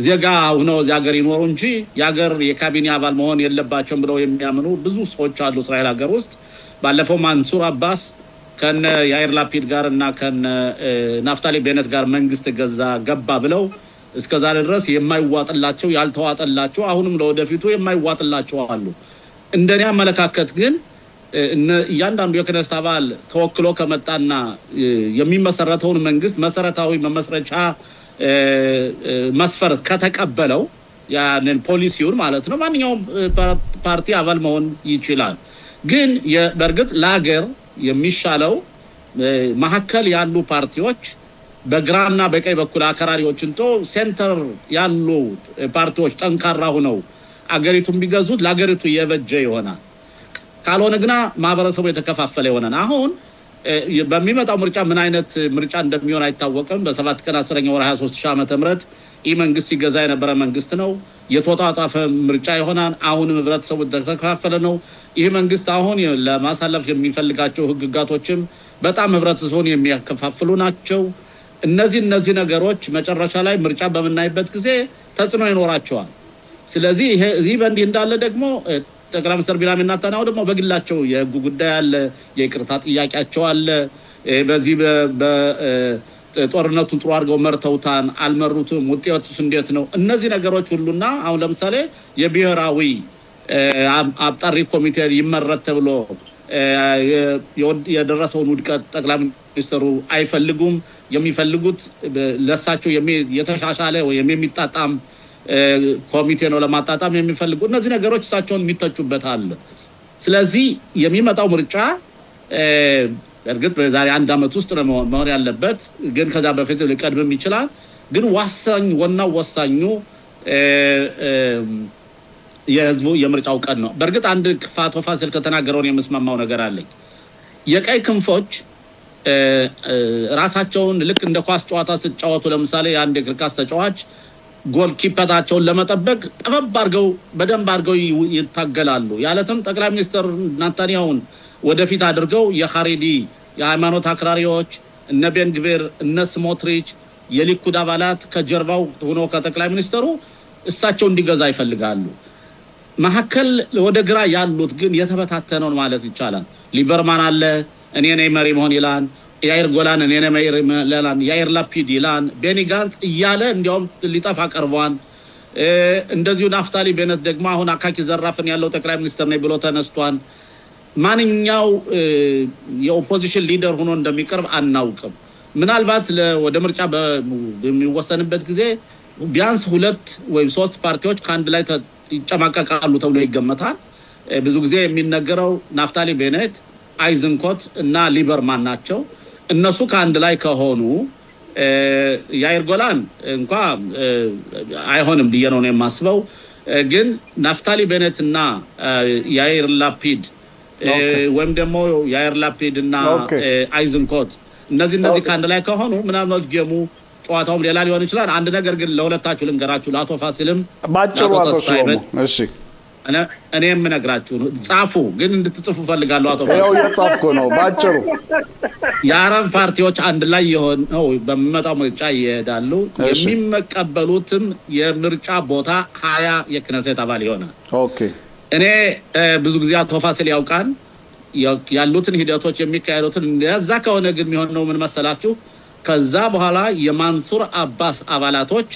ዜጋ ሆነው ሀገር ይኖሩ እንጂ የሀገር የካቢኔ አባል መሆን የለባቸውም ብለው የሚያምኑ ብዙ ሰዎች አሉ እስራኤል ሀገር ውስጥ ባለፈው ማንሱር አባስ ከነ ያይር ላፒድ ጋርና ከነ ናፍታሊ ቤነት ጋር መንግስት ገባ ብለው እስከዛሬ ድረስ የማይዋጥላቸው ያልተዋጠላቸው አሁንም ለወደፊቱ የማይዋጥላቸው አሉ እንደኛ አመለካከት ግን ያንዳንዱ የክነስት አባል ተወክሎ ከመጣና የሚመሰረተውን መንግስት መሰረታዊ መመስረቻ መስፈር ከተቀበለው ያንን ፖሊሲውን ማለት ነው ማንኛውም ፓርቲ አባል መሆን ይችላል ግን በርግጥ ለሀገር የሚሻለው መሐከል ያሉ ፓርቲዎች በግራና በቀኝ በኩል አከራሪዎችን ሴንተር ያሉ ፓርቲዎች ጠንካራ ሆነው አገሪቱን ቢገዙት ለሀገሪቱ የበጀ ይሆናል ካልሆነ ግና ማህበረሰቡ የተከፋፈለ ይሆናል አሁን በሚመጣው ምርጫ ምን አይነት ምርጫ እንደሚሆን አይታወቅም በ7 ቀን 10ኛ ወር 23 ዓመተ ምህረት መንግስት ይገዛ የነበረ መንግስት ነው የተወጣጣፈ ምርጫ ይሆናል አሁን ህብረተሰቡ ተከፋፈለ ነው ይሄ መንግስት አሁን ለማሳለፍ የሚፈልጋቸው ህግጋቶችም በጣም ህብረተሰቡን የሚያከፋፍሉ ናቸው እነዚህ ነገሮች መጨረሻ ላይ ምርጫ በመናይበት ጊዜ ተጽዕኖ ይኖራቸዋል ስለዚህ ይሄ በእንዲህ እንዳለ ደግሞ ጠቅላይ ሚኒስትር ቢንያሚን ናታንያሁ ደግሞ በግላቸው የህግ ጉዳይ አለ የይቅርታ ጥያቄያቸው አለ በዚህ በጦርነቱን ጥሩ አድርገው መርተውታን አልመሩትም ውጤቱስ እንዴት ነው እነዚህ ነገሮች ሁሉና አሁን ለምሳሌ የብሔራዊ አጣሪ ኮሚቴ ይመረጥ ተብሎ የደረሰውን ውድቀት ጠቅላይ ሚኒስትሩ አይፈልጉም የሚፈልጉት ለሳቸው የተሻሻለ ወይ የሚጣጣም ኮሚቴ ነው ለማጣጣም የሚፈልጉ እነዚህ ነገሮች እሳቸውን የሚተቹበት አለ ስለዚህ የሚመጣው ምርጫ እርግጥ በዛሬ አንድ አመት ውስጥ ነው መሆን ያለበት ግን ከዛ በፊት ሊቀድም ይችላል ግን ወሳኙ የህዝቡ የምርጫው ቀን ነው በርግጥ አንድ ክፋቶ ፋሲል ከተናገረው የመስማማው ነገር አለኝ የቀይ ክንፎች ራሳቸውን ልክ እንደ ኳስ ጨዋታ ሲጫወቱ ለምሳሌ አንድ የክርካስ ተጫዋች ጎል ኪፐታቸውን ለመጠበቅ ጠበብ አድርገው በደንብ አድርገው ይታገላሉ ያለተም ጠቅላይ ሚኒስትር ናታንያሁን ወደፊት አድርገው የኻሪዲ የሃይማኖት አክራሪዎች እነ ቤንግቪር እነ ስሞትሪች የሊኩድ አባላት ከጀርባው ሆኖ ከጠቅላይ ሚኒስትሩ እሳቸው እንዲገዛ ይፈልጋሉ ማሐከል ወደ ግራ ያሉት ግን የተበታተነው ማለት ይቻላል ሊበርማን አለ እኔ ነኝ መሪ መሆን ይላል ያይር ጎላን እኔ ነኝ መሪ ለላን ያይር ላፒድ ይላል ቤኒ ጋንት እያለ እንዲያውም ሊጠፋ ቀርቧን እንደዚሁ ናፍታሊ ቤነት ደግሞ አሁን አካኪ ዘራፍን ያለው ጠቅላይ ሚኒስትር ነኝ ብሎ ተነስቷን ማንኛው የኦፖዚሽን ሊደር ሆኖ እንደሚቀርብ አናውቅም ምናልባት ወደ ምርጫ በሚወሰንበት ጊዜ ቢያንስ 2 ወይም 3 ፓርቲዎች ካንድ ላይ ይጨማቀቃሉ ተብሎ ይገመታል ብዙ ጊዜ የሚነገረው ናፍታሊ ቤኔት አይዝንኮት እና ሊበርማን ናቸው እነሱ ካንድ ላይ ከሆኑ ያይር ጎላን እንኳን አይሆንም ብዬ ነው የማስበው ግን ናፍታሊ ቤኔት እና ያይር ላፒድ ወይም ደግሞ ያይር ላፒድ እና አይዝንኮት እነዚህ ካንድ ላይ ከሆኑ ምናልባት ጌሙ ጨዋታውም ሌላ ሊሆን ይችላል አንድ ነገር ግን ለሁለታችሁ ልንገራችሁ ለአቶ ፋሲልም ባጭሩ አቶ ሽሎሞ እሺ እኔ የምነግራችሁ ጻፉ ግን እንድትጽፉ ፈልጋለሁ አቶ ፋሲል ያው የጻፍኩ ነው ባጭሩ የአረብ ፓርቲዎች አንድ ላይ የሆነው በመጣው ምርጫ ይሄዳሉ የሚመቀበሉትም የምርጫ ቦታ 20 የክነሴት አባል ይሆናል ኦኬ እኔ ብዙ ጊዜ አቶ ፋሲል ያውቃል ያሉትን ሂደቶች የሚካሄዱትን እንደዛ ከሆነ ግን የሚሆነው ምን መሰላችሁ ከዛ በኋላ የማንሱር አባስ አባላቶች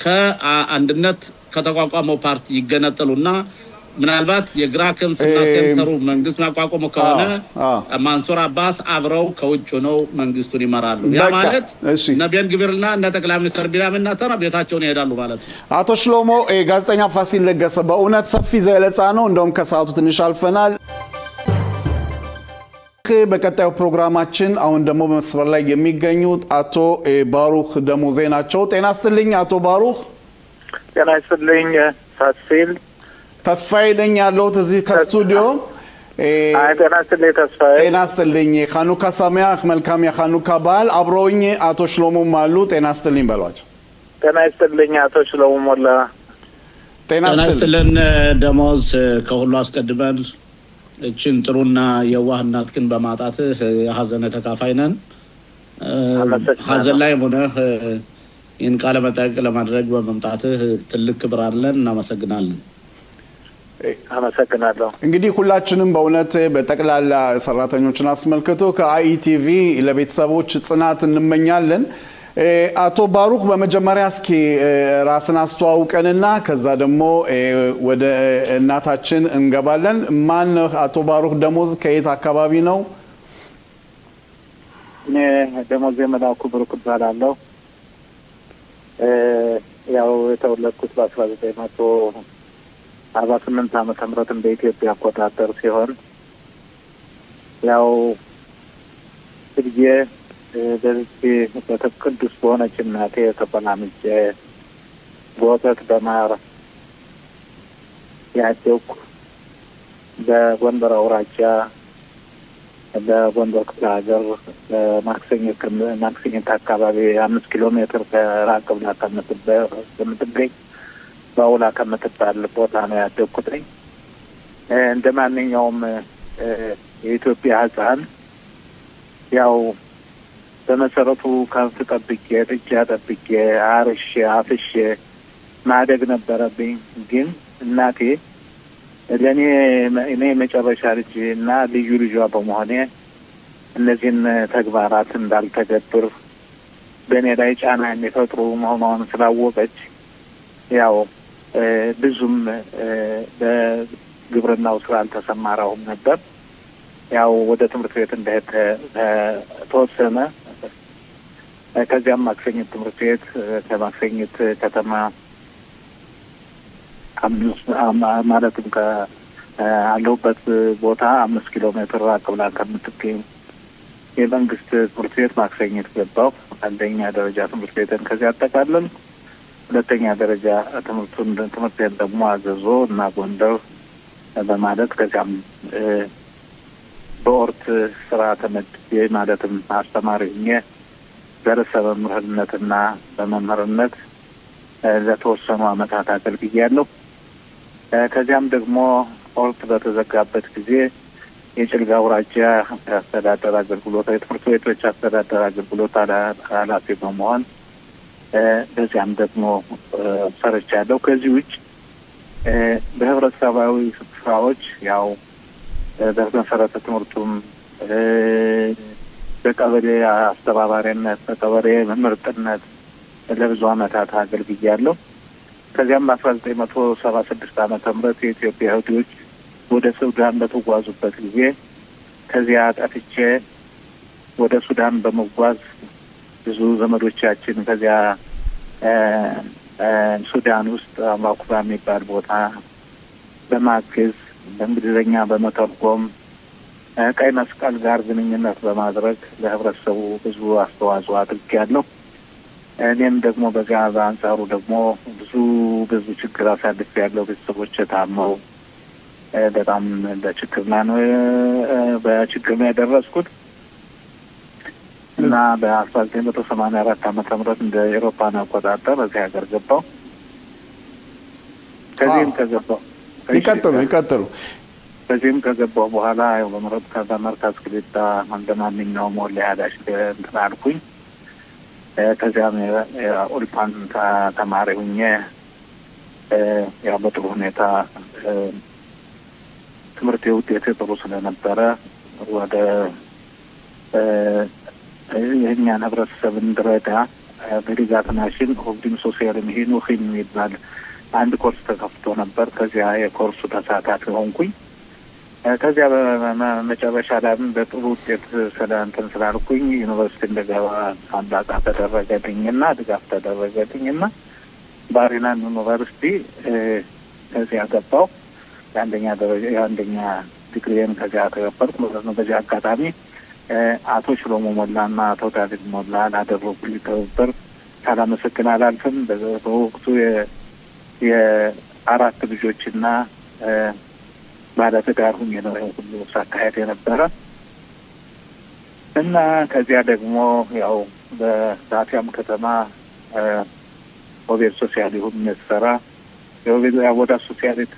ከአንድነት ከተቋቋመው ፓርቲ ይገነጠሉና ምናልባት የግራ ክንፍና ሴንተሩ መንግስት ማቋቋሙ ከሆነ ማንሱር አባስ አብረው ከውጭ ነው መንግስቱን ይመራሉ ያ ማለት ነቢያን ግብርና እና ጠቅላይ ሚኒስትር ቢንያሚን ኔታንያሁ ቤታቸውን ይሄዳሉ ማለት ነው አቶ ሽሎሞ ጋዜጠኛ ፋሲል ለገሰ በእውነት ሰፊ ዘለጻ ነው እንደውም ከሰዓቱ ትንሽ አልፈናል በቀጣዩ ፕሮግራማችን አሁን ደግሞ በመስመር ላይ የሚገኙት አቶ ባሩክ ደሞዜ ናቸው ጤና ይስጥልኝ አቶ ባሩክ ጤና ይስጥልኝ ፋሲል ተስፋዬ ነኝ ያለሁት እዚህ ከስቱዲዮ ጤና ይስጥልኝ ተስፋዬ ጤና ይስጥልኝ ኻኑካ ሰማያህ መልካም የኻኑካ በዓል አብረውኝ አቶ ሽሎሞ ማሉ ጤና ይስጥልኝ በሏቸው ጤና ይስጥልኝ አቶ ሽሎሞ ሞላ ጤና ይስጥልን ደሞዝ ከሁሉ አስቀድመን እችን ጥሩና የዋህናት ግን በማጣት ሀዘን ተካፋይ ነን ሀዘን ላይ ሆነ ይህን ቃለ መጠይቅ ለማድረግ በመምጣትህ ትልቅ ክብር አለን እናመሰግናለን አመሰግናለሁ እንግዲህ ሁላችንም በእውነት በጠቅላላ ሰራተኞችን አስመልክቶ ከአይቲቪ ለቤተሰቦች ጽናት እንመኛለን አቶ ባሩክ በመጀመሪያ እስኪ ራስን አስተዋውቀንና ከዛ ደግሞ ወደ እናታችን እንገባለን ማን አቶ ባሩክ ደሞዝ ከየት አካባቢ ነው ደሞዝ የመላኩ ብሩክ እባላለሁ ያው የተወለድኩት በ1948 ዓመተ ምህረት በኢትዮጵያ አቆጣጠር ሲሆን ያው ልጄ በዚህ በቅዱስ በሆነች እናቴ ተቆላምጬ በወተት በማር ያደግኩ በጎንደር አውራጃ በጎንደር ክፍለ ሀገር ማክሰኝት አካባቢ 5 ኪሎ ሜትር ራቅ ብላ ከምትገኝ ባውላ ከምትባል ቦታ ነው ያደግኩት እንደ ማንኛውም የኢትዮጵያ ህፃን ያው በመሰረቱ ከብት ጠብቄ ጥጃ ጠብቄ አርሼ አፍሼ ማደግ ነበረብኝ ግን እናቴ ለኔ መጨረሻ ልጅ እና ልዩ ልጇ በመሆኔ እነዚህን ተግባራት እንዳልተገብር በእኔ ላይ ጫና የሚፈጥሩ መሆኑን ስላወቀች ያው ብዙም በግብርናው ስራ አልተሰማራሁም ነበር ያው ወደ ትምህርት ቤት እንደሄድ ተወሰነ ከዚያም ማክሰኝት ትምህርት ቤት ከማክሰኝት ከተማ ማለትም ከአለሁበት ቦታ 5 ኪሎ ሜትር ራቅ ብላ ከምትገኝ የመንግስት ትምህርት ቤት ማክሰኝት ገባሁ አንደኛ ደረጃ ትምህርት ቤትን ከዚያ አጠቃለል ሁለተኛ ደረጃ ትምህርት ደግሞ አዘዞ እና ጎንደር በማለት ከዚያም በኦርት ስራ ተመድቤ ማለትም አስተማሪ ሆኜ ደረሰ በመምህርነትና በመምህርነት ለተወሰኑ ዓመታት አገልግያለሁ። ከዚያም ደግሞ ኦርት በተዘጋበት ጊዜ የጭልጋ አውራጃ አስተዳደር አገልግሎት የትምህርት ቤቶች አስተዳደር አገልግሎት ኃላፊ በመሆን በዚያም ደግሞ ሰርቻለሁ። ከዚህ ውጭ በህብረተሰባዊ ስራዎች ያው በመሰረተ ትምህርቱም በቀበሌ አስተባባሪነት በቀበሌ መምህርነት ለብዙ ዓመታት አገልግያለሁ። ከዚያም በ1976 ዓመተ ምህረት የኢትዮጵያ ይሁዶች ወደ ሱዳን በተጓዙበት ጊዜ ከዚያ ጠፍቼ ወደ ሱዳን በመጓዝ ብዙ ዘመዶቻችን ከዚያ ሱዳን ውስጥ አማኩራ የሚባል ቦታ በማገዝ በእንግሊዝኛ በመተርጎም ቀይ መስቀል ጋር ግንኙነት በማድረግ ለህብረተሰቡ ብዙ አስተዋጽኦ አድርጌያለሁ። እኔም ደግሞ በዚያ በአንጻሩ ደግሞ ብዙ ችግር አሳልፌያለሁ። ቤተሰቦቼ ታመው በጣም በችግር ነው የደረስኩት እና በ1984 ዓመተ ምህረት እንደ አውሮፓን አቆጣጠር እዚህ ሀገር ገባሁ። ከዚህም ከገባሁ ይቀጥሉ። ከዚህም ከገባሁ በኋላ ያው በመርካዝ ክሊታ እንደማንኛውም ወላዳሽ እንትን አልኩኝ። ከዚያም ኦልፓን ተማሪ ሁኜ ያው በጥሩ ሁኔታ ትምህርት ውጤት ጥሩ ስለነበረ ወደ የኛን ህብረተሰብ እንድረዳ በዲጋት ናሽን ሆልዲንግ ሶሻል ሚሂኑኺን የሚባል አንድ ኮርስ ተከፍቶ ነበር። ከዚያ የኮርሱ ተሳታፊ ሆንኩኝ። ከዚያ በመጨረሻ ላይም በጥሩ ውጤት ስላልኩኝ ዩኒቨርሲቲ እንደገባ አምባታ ተደረገልኝና ድጋፍ ተደረገልኝና ባሪናን ዩኒቨርሲቲ ከዚያ ገባሁ። የአንደኛ ዲግሪን ከዚያ ተቀበልኩ ማለት ነው። በዚህ አጋጣሚ አቶ ሽሎሞ ሞላና አቶ ዳዊት ሞላ ላደረጉልኝ ትብብር ሳላመሰግን አላልፍም። በወቅቱ የአራት ልጆችና ባለትዳር ሁኜ ነው ሁሉ ሳካሄድ የነበረ እና ከዚያ ደግሞ ያው በዳቲያም ከተማ ኦቤድ ሶሲያል ይሁን መስፈራ የወዳ ሶሲያሊት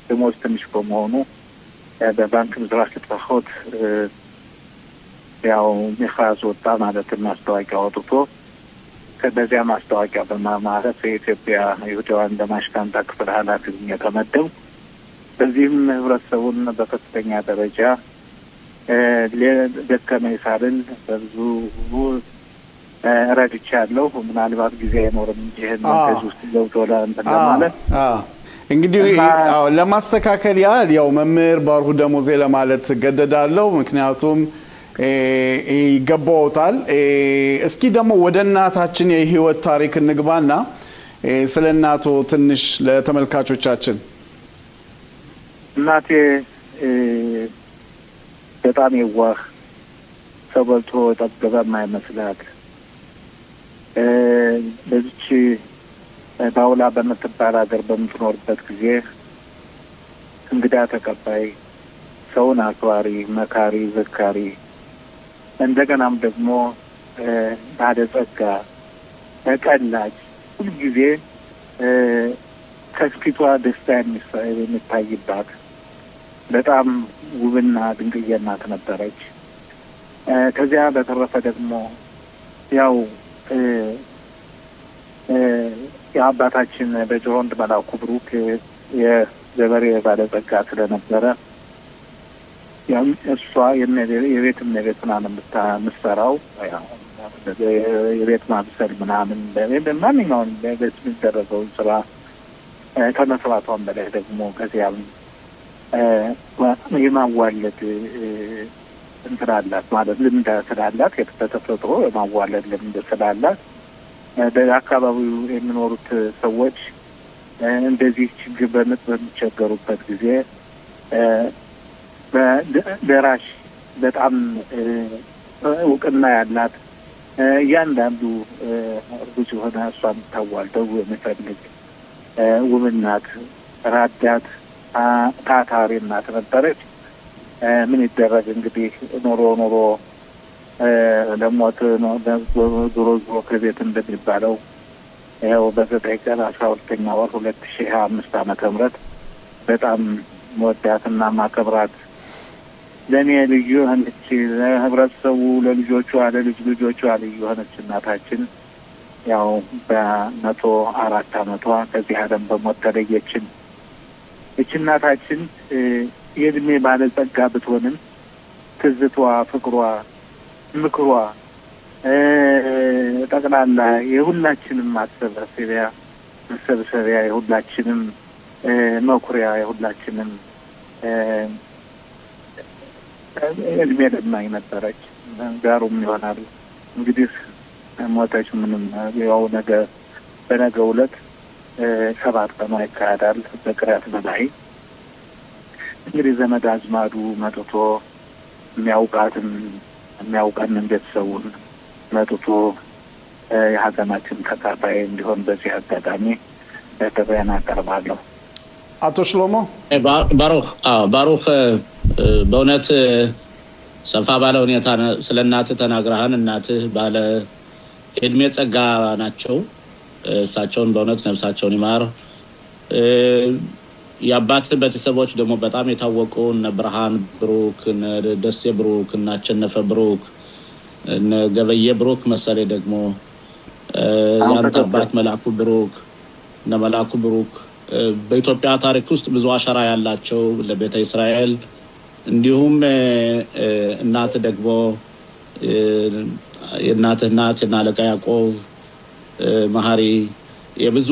ደሞዝ ትንሽ በመሆኑ በባንክ ምዝራች ተፈሆት ያው ምክራዝ ወጣ ማለት ማስታወቂያ ወጥቶ ከበዚያ ማስታወቂያ በማማረት የኢትዮጵያ ይሁዳውያን ለማሽካንታ ክፍል ኃላፊ የተመደቡ በዚህም ህብረተሰቡን በከፍተኛ ደረጃ ለደከመኝ ሳልን በብዙ ረድቻለሁ። ምናልባት ጊዜ አይኖርም እንጂ ከዚህ ውስጥ ገብቶ ለማለት እንግዲህ ለማስተካከል ያህል ያው መምህር ባርሁ ደሞዜ ለማለት ገደዳለሁ። ምክንያቱም ይገባውታል። እስኪ ደግሞ ወደ እናታችን የህይወት ታሪክ እንግባና ስለ እናቶ ትንሽ ለተመልካቾቻችን። እናቴ በጣም የዋህ ሰው በልቶ ጠገበ የማይመስላት በዚች ባውላ በምትባል ሀገር በምትኖርበት ጊዜ እንግዳ ተቀባይ፣ ሰውን አክባሪ፣ መካሪ፣ ዘካሪ እንደገናም ደግሞ ባለጸጋ፣ ቀላጅ ሁልጊዜ ከፊቷ ደስታ የሚታይባት በጣም ውብና ድንቅዬ እናት ነበረች። ከዚያ በተረፈ ደግሞ ያው የአባታችን በጆሮንድ መላኩ ብሩክ የገበሬ ባለጸጋ ስለነበረ ያው እሷ የቤት ምናምን የምትሰራው የቤት ማብሰል ምናምን ማንኛውም በቤት የሚደረገውን ስራ ከመስራቷን በላይ ደግሞ ከዚያም የማዋለድ እንትን አላት ማለት ልምድ ስላላት የተፈጥሮ የማዋለድ ልምድ ስላላት በአካባቢው የሚኖሩት ሰዎች እንደዚህ ችግር በሚቸገሩበት ጊዜ በደራሽ በጣም እውቅና ያላት እያንዳንዱ እርጉዝ የሆነ እሷን ታዋልደው የሚፈልግ ውብ እናት፣ ራዳት፣ ታታሪ እናት ነበረች። ምን ይደረግ እንግዲህ ኖሮ ለሞት ዞሮ ከቤት እንደሚባለው ያው በዘጠኝ ቀን 12ኛ ወር 2025 ዓመተ ምህረት በጣም መወዳትና ማከብራት ለኔ ልዩ የሆነች ለህብረተሰቡ ለልጆቿ ለልጅ ልጆቿ ልዩ የሆነች እናታችን ያው በ104 ዓመቷ ከዚህ ዓለም በሞት ተለየችን። እቺ እናታችን የእድሜ ባለጸጋ ብትሆንም ትዝቷ፣ ፍቅሯ፣ ምክሯ ጠቅላላ የሁላችንም መሰብሰቢያ የሁላችንም መኩሪያ የሁላችንም እድሜ ለማኝ ነበረች። ጋሩም ይሆናል እንግዲህ ሞተች። ምንም ያው በነገው ዕለት 7 ቀኗ ይካሄዳል በቅርያት በላይ እንግዲህ ዘመድ አዝማዱ መጥቶ የሚያውቀንን ቤተሰቡን መጥቶ የሀዘናችን ተካፋይ እንዲሆን በዚህ አጋጣሚ ጥሪዬን አቀርባለሁ። አቶ ሽሎሞ ባሩክ በእውነት ሰፋ ባለ ሁኔታ ስለ እናትህ ተናግረሃን። እናትህ ባለ እድሜ ጸጋ ናቸው። እሳቸውን በእውነት ነፍሳቸውን ይማር። የአባትህ ቤተሰቦች ደግሞ በጣም የታወቁ እነ ብርሃን ብሩክ፣ እነ ደሴ ብሩክ፣ እነ አሸነፈ ብሩክ፣ እነ ገበየ ብሩክ መሰለ ደግሞ ያንተ አባት መላኩ ብሩክ፣ እነ መላኩ ብሩክ በኢትዮጵያ ታሪክ ውስጥ ብዙ አሻራ ያላቸው ለቤተ እስራኤል እንዲሁም እናት ደግሞ የእናትህ እናት የናለቃ ያዕቆብ መሐሪ የብዙ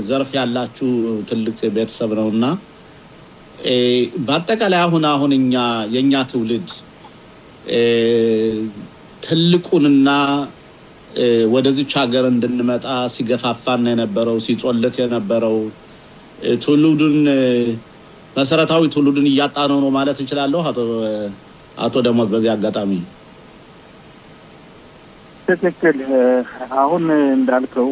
ዘርፍ ያላችሁ ትልቅ ቤተሰብ ነውና በአጠቃላይ አሁን የኛ ትውልድ ትልቁንና ወደዚህ ሀገር እንድንመጣ ሲገፋፋና የነበረው ሲጾለት የነበረው ትውልዱን መሰረታዊ ትውልዱን እያጣነው ነው ማለት እንችላለን። አቶ ደሞዝ በዚህ አጋጣሚ ትክክል። አሁን እንዳልከው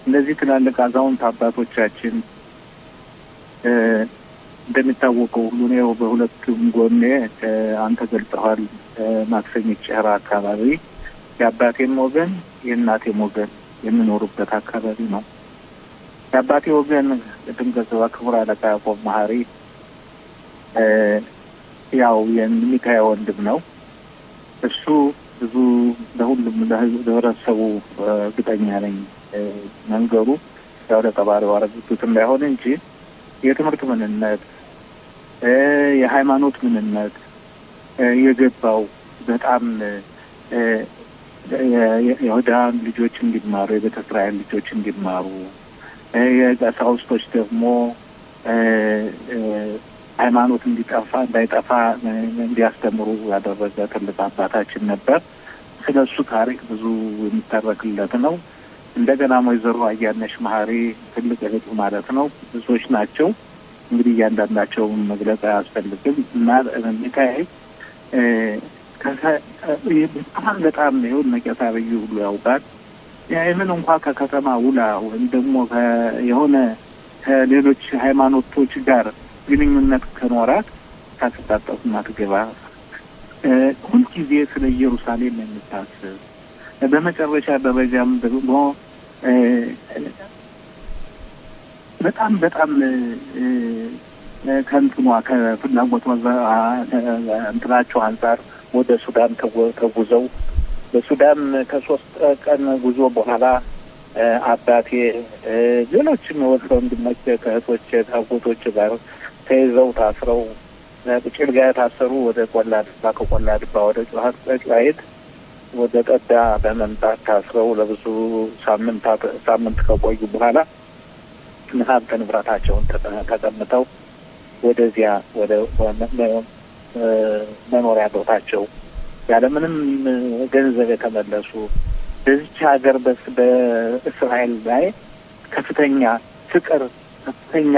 እነዚህ ትላልቅ አዛውንት አባቶቻችን እንደሚታወቀው ሁሉ ነው በሁለቱም ጎኔ አንተ ገልጸዋል። ማክሰኝት ጨራ አካባቢ የአባቴም ወገን የእናቴም ወገን የሚኖሩበት አካባቢ ነው። የአባቴ ወገን ድንገት ክቡር አለቃ ያዕቆብ መሐሪ ያው የሚካኤል ወንድም ነው። እሱ ብዙ ለሁሉም ለህብረተሰቡ ግጠኛ ነኝ መንገሩ ያው ለቀባሪው አረጋግጡትም ባይሆን እንጂ የትምህርት ምንነት የሃይማኖት ምንነት የገባው በጣም የይሁዳን ልጆች እንዲማሩ የቤተ እስራኤል ልጆች እንዲማሩ የቀሳውስቶች ደግሞ ሃይማኖት እንዳይጠፋ እንዲያስተምሩ ያደረገ ትልቅ አባታችን ነበር። ስለሱ ታሪክ ብዙ የሚተረክለት ነው። እንደገና ወይዘሮ አያነሽ መሐሪ ትልቅ እህቱ ማለት ነው። ብዙዎች ናቸው እንግዲህ እያንዳንዳቸውን መግለጽ አያስፈልግም። እና ሚካኤል በጣም ይሁን ነቄታ ብዩ ሁሉ ያውቃል። ይህንን እንኳን ከከተማ ውላ ወይም ደግሞ የሆነ ከሌሎች ሃይማኖቶች ጋር ግንኙነት ከኖራት ታስታጣውና ትገባ ሁልጊዜ ስለ ኢየሩሳሌም የምታስብ በመጨረሻ ደረጃም ደግሞ በጣም ከንትኗ ከፍላጎቷ እንትናቸው አንጻር ወደ ሱዳን ተጉዘው በሱዳን ከ3 ቀን ጉዞ በኋላ አባቴ ሌሎችም ወንድሞቼ ከእህቶቼ ከአጎቶቼ ጋር ተይዘው ታስረው ጭልጋ ታሰሩ። ወደ ከቆላ ድባ ወደ ጨዋሂት ወደ ጠዳ በመምጣት ታስረው ለብዙ ሳምንት ከቆዩ በኋላ ሀብት ንብረታቸውን ተቀምጠው ወደዚያ ወደ መኖሪያ ቦታቸው ያለምንም ገንዘብ የተመለሱ በዚች ሀገር በእስራኤል ላይ ከፍተኛ ፍቅር ከፍተኛ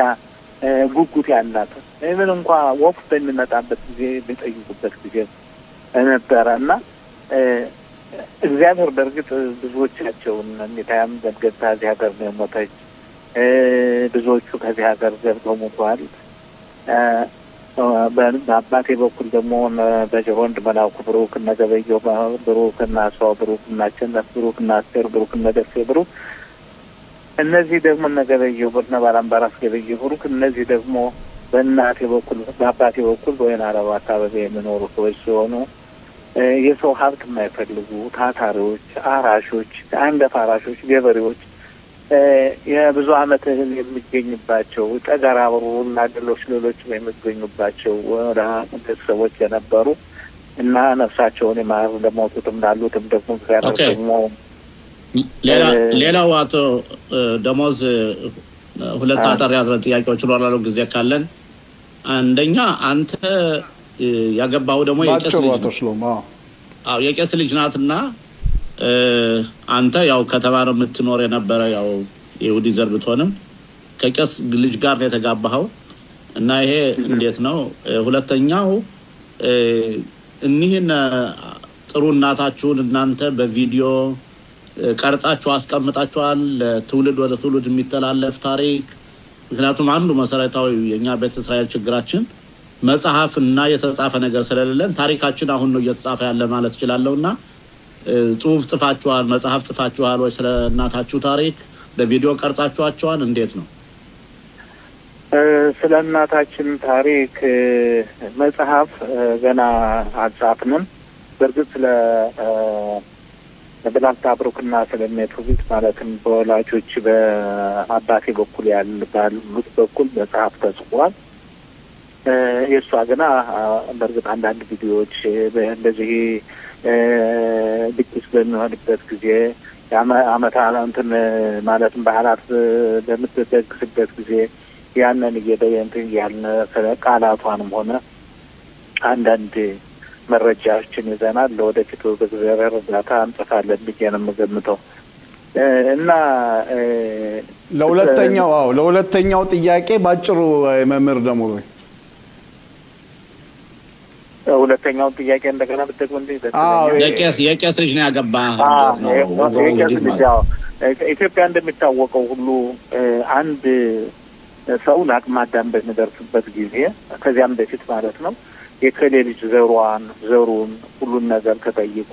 ጉጉት ያላት ምን እንኳን ወፍ በሚመጣበት ጊዜ ቢጠይቁበት ጊዜ ነበረ እና እግዚአብሔር በእርግጥ ብዙዎቻቸውን ሚታያም ዘግታ እዚህ ሀገር ነው የሞተች። ብዙዎቹ ከዚህ ሀገር ገብተው ሞተዋል። በአባቴ በኩል ደግሞ በጀሮንድ መላኩ ብሩክ እነ ገበየሁ ብሩክ እና ሰው ብሩክ እና አሸናፊ ብሩክ እና አስቴር ብሩክ እና ደሴ ብሩክ እነዚህ ደግሞ እነ ገበየሁ እና ባላምባራስ ገበየሁ ብሩክ እነዚህ ደግሞ በእናቴ በኩል በአባቴ በኩል በወይን አረባ አካባቢ የሚኖሩ ሰዎች ሲሆኑ የሰው ሀብት የማይፈልጉ ታታሪዎች፣ አራሾች፣ አንገት አራሾች፣ ገበሬዎች የብዙ ዓመት እህል የሚገኝባቸው ጠገራ ብሩ እና ሌሎች የሚገኙባቸው ቤተሰቦች የነበሩ እና ነፍሳቸውን የማር ለሞቱትም ላሉትም ደግሞ ደግሞ ሌላው አቶ ደሞዝ ሁለት አጠር ያለ ጥያቄዎች ይኖራሉ ጊዜ ካለን አንደኛ አንተ ያገባው ደግሞ የቄስ ልጅ ናትና አንተ ያው ከተማ ነው የምትኖር የነበረ ያው ይሁዲ ዘር ብትሆንም ከቄስ ልጅ ጋር ነው የተጋባኸው እና ይሄ እንዴት ነው? ሁለተኛው እኒህን ጥሩ እናታችሁን እናንተ በቪዲዮ ቀርጻችሁ አስቀምጣችኋል ለትውልድ ወደ ትውልድ የሚተላለፍ ታሪክ? ምክንያቱም አንዱ መሰረታዊ የኛ ቤተ እስራኤል ችግራችን መጽሐፍና የተጻፈ ነገር ስለሌለን ታሪካችን አሁን ነው እየተጻፈ ያለ ማለት ይችላልውና ጽሁፍ ጽፋችኋል መጽሐፍ ጽፋችኋል ወይ ስለ እናታችሁ ታሪክ በቪዲዮ ቀርጻችኋቸዋል እንዴት ነው? ስለ እናታችን ታሪክ መጽሐፍ ገና አጻፍንም በርግጥ ስለ በላታ ብሩክና ስለሜቱት ማለትም በወላጆች በአባቴ በኩል ያሉት በኩል መጽሐፍ ተጽፏል። የሷ ገና በርግጥ አንዳንድ ቪዲዮዎች እንደዚህ ድግስ በሚሆንበት ጊዜ አመታን እንትን ማለትም በዓላት በምትደግስበት ጊዜ ያንን እየደየንትን ያልነ ቃላቷንም ሆነ አንዳንድ መረጃዎችን ይዘናል። ለወደፊቱ በእግዚአብሔር እርዳታ እንጽፋለን ብዬ ነው የምገምተው። እና ለሁለተኛው ጥያቄ ባጭሩ መምህር ደሞዝ ሁለተኛው ጥያቄ እንደገና ብትደግሞ እንዴ? የቄስ ልጅ ነው ያገባ ኢትዮጵያ እንደሚታወቀው ሁሉ አንድ ሰው ለአቅመ አዳም በሚደርስበት ጊዜ ከዚያም በፊት ማለት ነው የከሌ ልጅ ዘሩን ሁሉን ነገር ተጠይቆ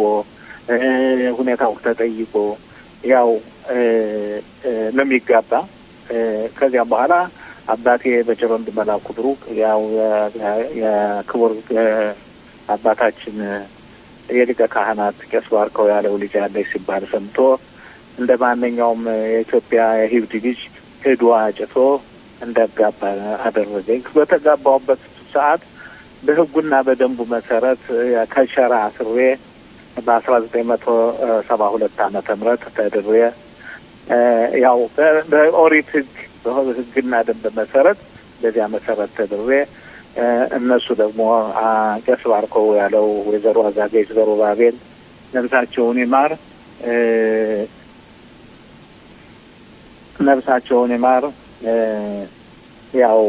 ሁኔታው ተጠይቆ ያው ለሚጋባ ከዚያም በኋላ አባቴ በጀሮንድ መላኩ ብሩክ ያው የክቡር አባታችን የሊቀ ካህናት ቄስ ባርከው ያለው ልጅ አለ ሲባል ሰምቶ እንደ ማንኛውም የኢትዮጵያ የሂብድ ልጅ ሄዶ አጭቶ እንዳጋባ አደረገ። በተጋባውበት ሰዓት በህጉና በደንቡ መሰረት ከሸራ አስሬ በ1972 ዓመተ ምህረት ተደረገ። ያው በኦሪት ህግና ደንብ መሰረት በዚያ መሰረት ተደረገ። እነሱ ደግሞ ቄስ ባርከው ያለው ወይዘሮ አዛጌች ዘሩባቤል ነፍሳቸውን ይማር ያው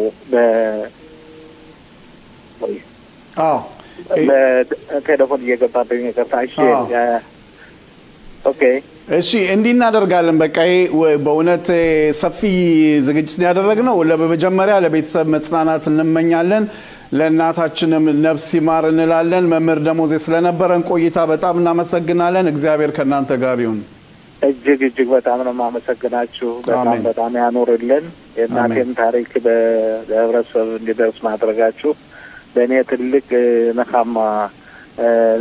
በቴሌፎን እየገባብኝ ከታች ኦኬ እሺ እንዲህ እናደርጋለን። በቃ በእውነት ሰፊ ዝግጅት ያደረግነው ለበመጀመሪያ ለቤተሰብ መጽናናት እንመኛለን፣ ለእናታችንም ነፍስ ይማር እንላለን። መምህር ደሞዝ ስለነበረን ቆይታ በጣም እናመሰግናለን። እግዚአብሔር ከእናንተ ጋር ይሁን። እጅግ በጣም ነው የማመሰግናችሁ። በጣም ያኖርልን። የእናቴን ታሪክ በህብረተሰብ እንዲደርስ ማድረጋችሁ ለእኔ ትልቅ ነካማ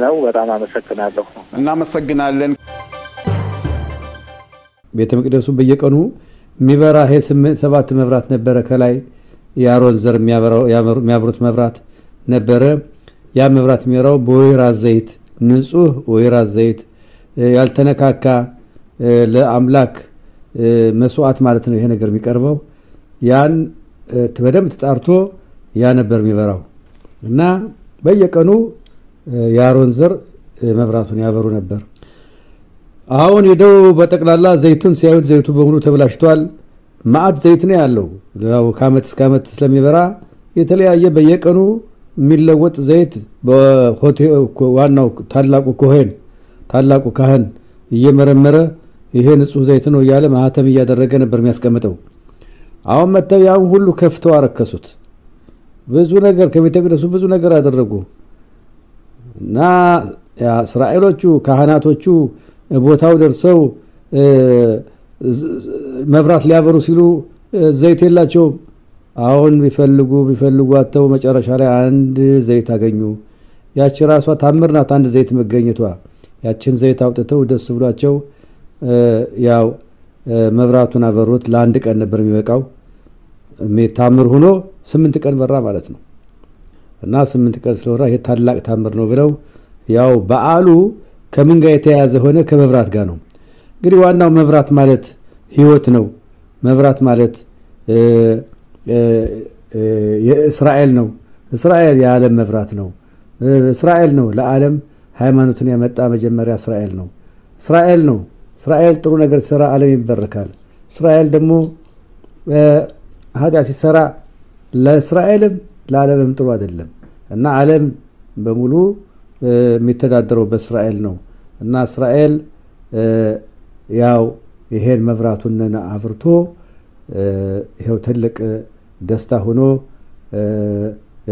ነው። በጣም አመሰግናለሁ። እናመሰግናለን። ቤተ መቅደሱ በየቀኑ የሚበራ 7 መብራት ነበረ። ከላይ የአሮን ዘር የሚያበሩት መብራት ነበረ። ያ መብራት የሚበራው በወይራ ዘይት፣ ንጹህ ወይራ ዘይት ያልተነካካ ለአምላክ መስዋዕት ማለት ነው ይሄ ነገር የሚቀርበው። ያን በደንብ ተጣርቶ ያ ነበር የሚበራው እና በየቀኑ የአሮን ዘር መብራቱን ያበሩ ነበር። አሁን ሄደው በጠቅላላ ዘይቱን ሲያዩት ዘይቱ በሙሉ ተበላሽቷል። ማዕት ዘይት ነው ያለው። ያው ከዓመት እስከ ዓመት ስለሚበራ የተለያየ በየቀኑ የሚለወጥ ዘይት በሆቴል ዋናው ታላቁ ኮሄን ታላቁ ካህን እየመረመረ ይሄ ንጹህ ዘይት ነው ያለ ማህተም ያደረገ ነበር የሚያስቀምጠው አሁን መተው ያው ሁሉ ከፍተው አረከሱት ብዙ ነገር ከቤተ መቅደሱ ብዙ ነገር አደረጉ እና እስራኤሎቹ ካህናቶቹ ቦታው ደርሰው መብራት ሊያበሩ ሲሉ ዘይት የላቸው አሁን ቢፈልጉ አተው መጨረሻ ላይ አንድ ዘይት አገኙ ያቺ ራሷ ታምርናት አንድ ዘይት መገኘቷ ያችን ዘይት አውጥተው ደስ ብሏቸው ያው መብራቱን አበሩት ለአንድ ቀን ነበር የሚበቃው ታምር ሆኖ 8 ቀን በራ ማለት ነው እና 8 ቀን ስለወራ ይሄ ታላቅ ታምር ነው ብለው ያው በዓሉ ከምን ጋር የተያያዘ ሆነ ከመብራት ጋር ነው እንግዲህ ዋናው መብራት ማለት ህይወት ነው መብራት ማለት የእስራኤል ነው እስራኤል የዓለም መብራት ነው እስራኤል ነው ለዓለም ሃይማኖትን ያመጣ መጀመሪያ እስራኤል ነው እስራኤል ጥሩ ነገር ሲሰራ ዓለም ይበረካል እስራኤል ደግሞ ኃጢአት ሲሰራ ለእስራኤልም ለዓለምም ጥሩ አይደለም እና ዓለም በሙሉ የሚተዳደረው በእስራኤል ነው እና እስራኤል ያው ይሄን መብራቱን አፍርቶ ይሄው ትልቅ ደስታ ሆኖ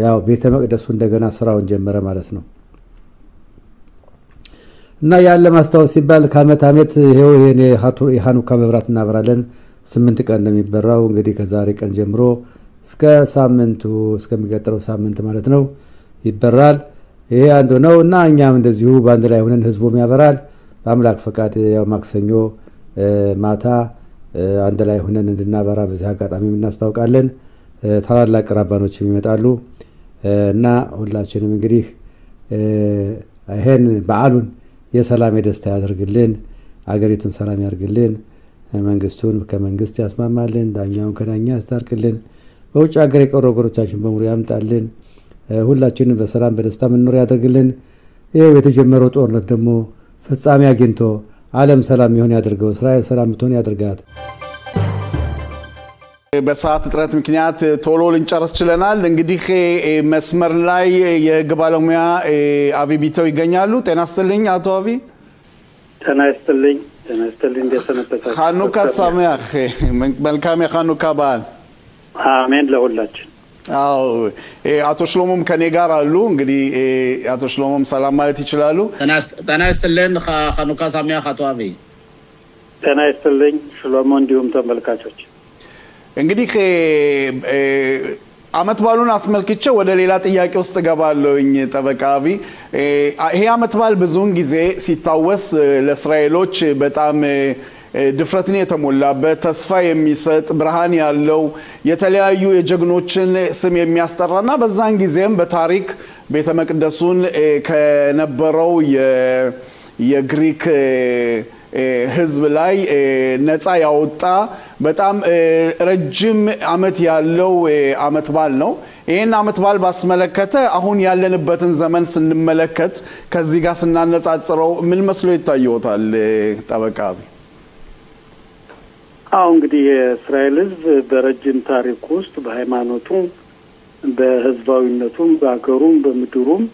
ያው ቤተ መቅደሱ እንደገና ስራውን ጀመረ ማለት ነው እና ያለ ማስተዋወስ ሲባል ከአመት አመት ይሄው የሃኑካ መብራት እናበራለን 8 ቀን እንደሚበራው እንግዲህ ከዛሬ ቀን ጀምሮ እስከ ሳምንቱ እስከሚቀጥለው ሳምንት ማለት ነው ይበራል ይሄ አንዱ ነው እና እኛም እንደዚሁ ባንድ ላይ ሆነን ህዝቡም ያበራል በአምላክ ፈቃድ ያው ማክሰኞ ማታ አንድ ላይ ሆነን እንድናበራ በዚህ አጋጣሚ እናስታውቃለን ታላላቅ ራባኖች ይመጣሉ እና ሁላችንም እንግዲህ ይሄን በዓሉን የሰላም የደስታ ያደርግልን አገሪቱን ሰላም ያርግልን መንግስቱን ከመንግስት ያስማማልን ዳኛውን ከዳኛ ያስታርቅልን በውጭ ሀገር የቀሩ ወገኖቻችን በሙሉ ያምጣልን ሁላችንም በሰላም በደስታ መኖር ያደርግልን ይሄው የተጀመረው ጦርነት ደግሞ ፍጻሜ አግኝቶ ዓለም ሰላም ይሆን ያድርገው እስራኤል ሰላም ትሆን ያድርጋት በሰዓት እጥረት ምክንያት ቶሎ ልንጨርስ ችለናል እንግዲህ መስመር ላይ የህግ ባለሙያ አቢቢተው ይገኛሉ ጤና ይስጥልኝ አቶ አቢ ጤና ይስጥልኝ እንደሰነበታችሁ ሃኑካ ሰማያህ መልካም የሃኑካ በዓል አሜን ለሁላችን አዎ አቶ ሽሎሞም ከኔ ጋር አሉ እንግዲህ አቶ ሽሎሞም ሰላም ማለት ይችላሉ ጤና ይስጥልኝ ሃኑካ ሰማያህ አቶ አቢ ጤና ይስጥልኝ ሽሎሞም እንዲሁም ተመልካቾች እንግዲህ አመት ባሉን አስመልክቼ ወደ ሌላ ጥያቄ ውስጥ ገባለሁኝ ጠበቃቢ ይሄ አመት ባል ብዙን ጊዜ ሲታወስ ለእስራኤሎች በጣም ድፍረትን የተሞላበት ተስፋ የሚሰጥ ብርሃን ያለው የተለያዩ የጀግኖችን ስም የሚያስጠራና በዛን ጊዜም በታሪክ ቤተ መቅደሱን ከነበረው የግሪክ ህዝብ ላይ ነፃ ያወጣ በጣም ረጅም አመት ያለው አመት ባል ነው ይሄን አመት ባል ባስመለከተ አሁን ያለንበትን ዘመን ስንመለከት ከዚህ ጋር ስናነጻጽረው ምን መስሎ ይታየዎታል ጠበቃቢ አው እንግዲህ የእስራኤል ህዝብ በረጅም ታሪክ ውስጥ በሃይማኖቱ በህዝባዊነቱም በአገሩም በምድሩም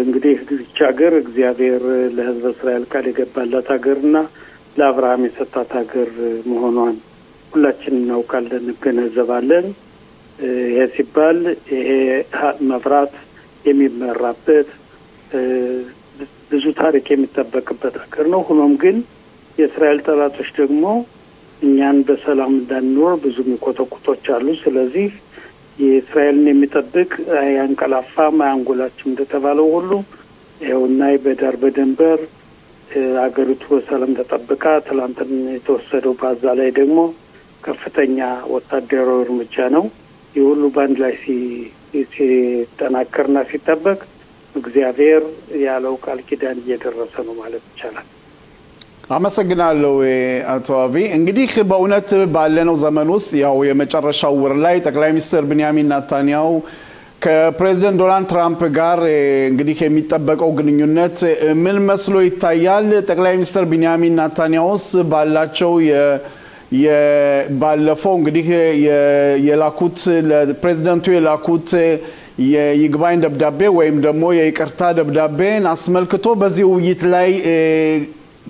እንግዲህ ሀገር እግዚአብሔር ለህዝብ እስራኤል ቃል የገባላት ሀገርና ለአብርሃም የሰጣት ሀገር መሆኗን ሁላችንም እናውቃለን እንገነዘባለን ይሄ ሲባል ይሄ መብራት የሚመራበት ብዙ ታሪክ የሚጠበቅበት ሀገር ነው ሆኖም ግን የእስራኤል ጠላቶች ደግሞ እኛን በሰላም እንዳንኖር ብዙ የሚቆጠቁጦች አሉ ስለዚህ የእስራኤልን የሚጠብቅ ያንቀላፋ ማንጎላችን እንደተባለው ሁሉ ይኸውና በዳር በደንበር አገሪቱ በሰላም ተጠብቃ ትላንትን የተወሰደው ባዛ ላይ ደግሞ ከፍተኛ ወታደራዊ እርምጃ ነው ይሁሉ ባንድ ላይ ሲጠናከርና ሲጠበቅ እግዚአብሔር ያለው ቃል ኪዳን እየደረሰ ነው ማለት ይቻላል አመሰግናለሁ አቶ አቢ እንግዲህ በእውነት ባለነው ዘመን ውስጥ ያው የመጨረሻው ወር ላይ ጠቅላይ ሚኒስትር ቤንያሚን ኔታንያሁ ከፕሬዝዳንት ዶናልድ ትራምፕ ጋር እንግዲህ የሚጠበቀው ግንኙነት ምን መስሎ ይታያል ጠቅላይ ሚኒስትር ቤንያሚን ኔታንያሁስ ባላቸው ባለፈው እንግዲህ የላኩት ለፕሬዝዳንቱ የላኩት የይግባኝ ደብዳቤ ወይም ደግሞ የይቅርታ ደብዳቤን አስመልክቶ በዚህ ውይይት ላይ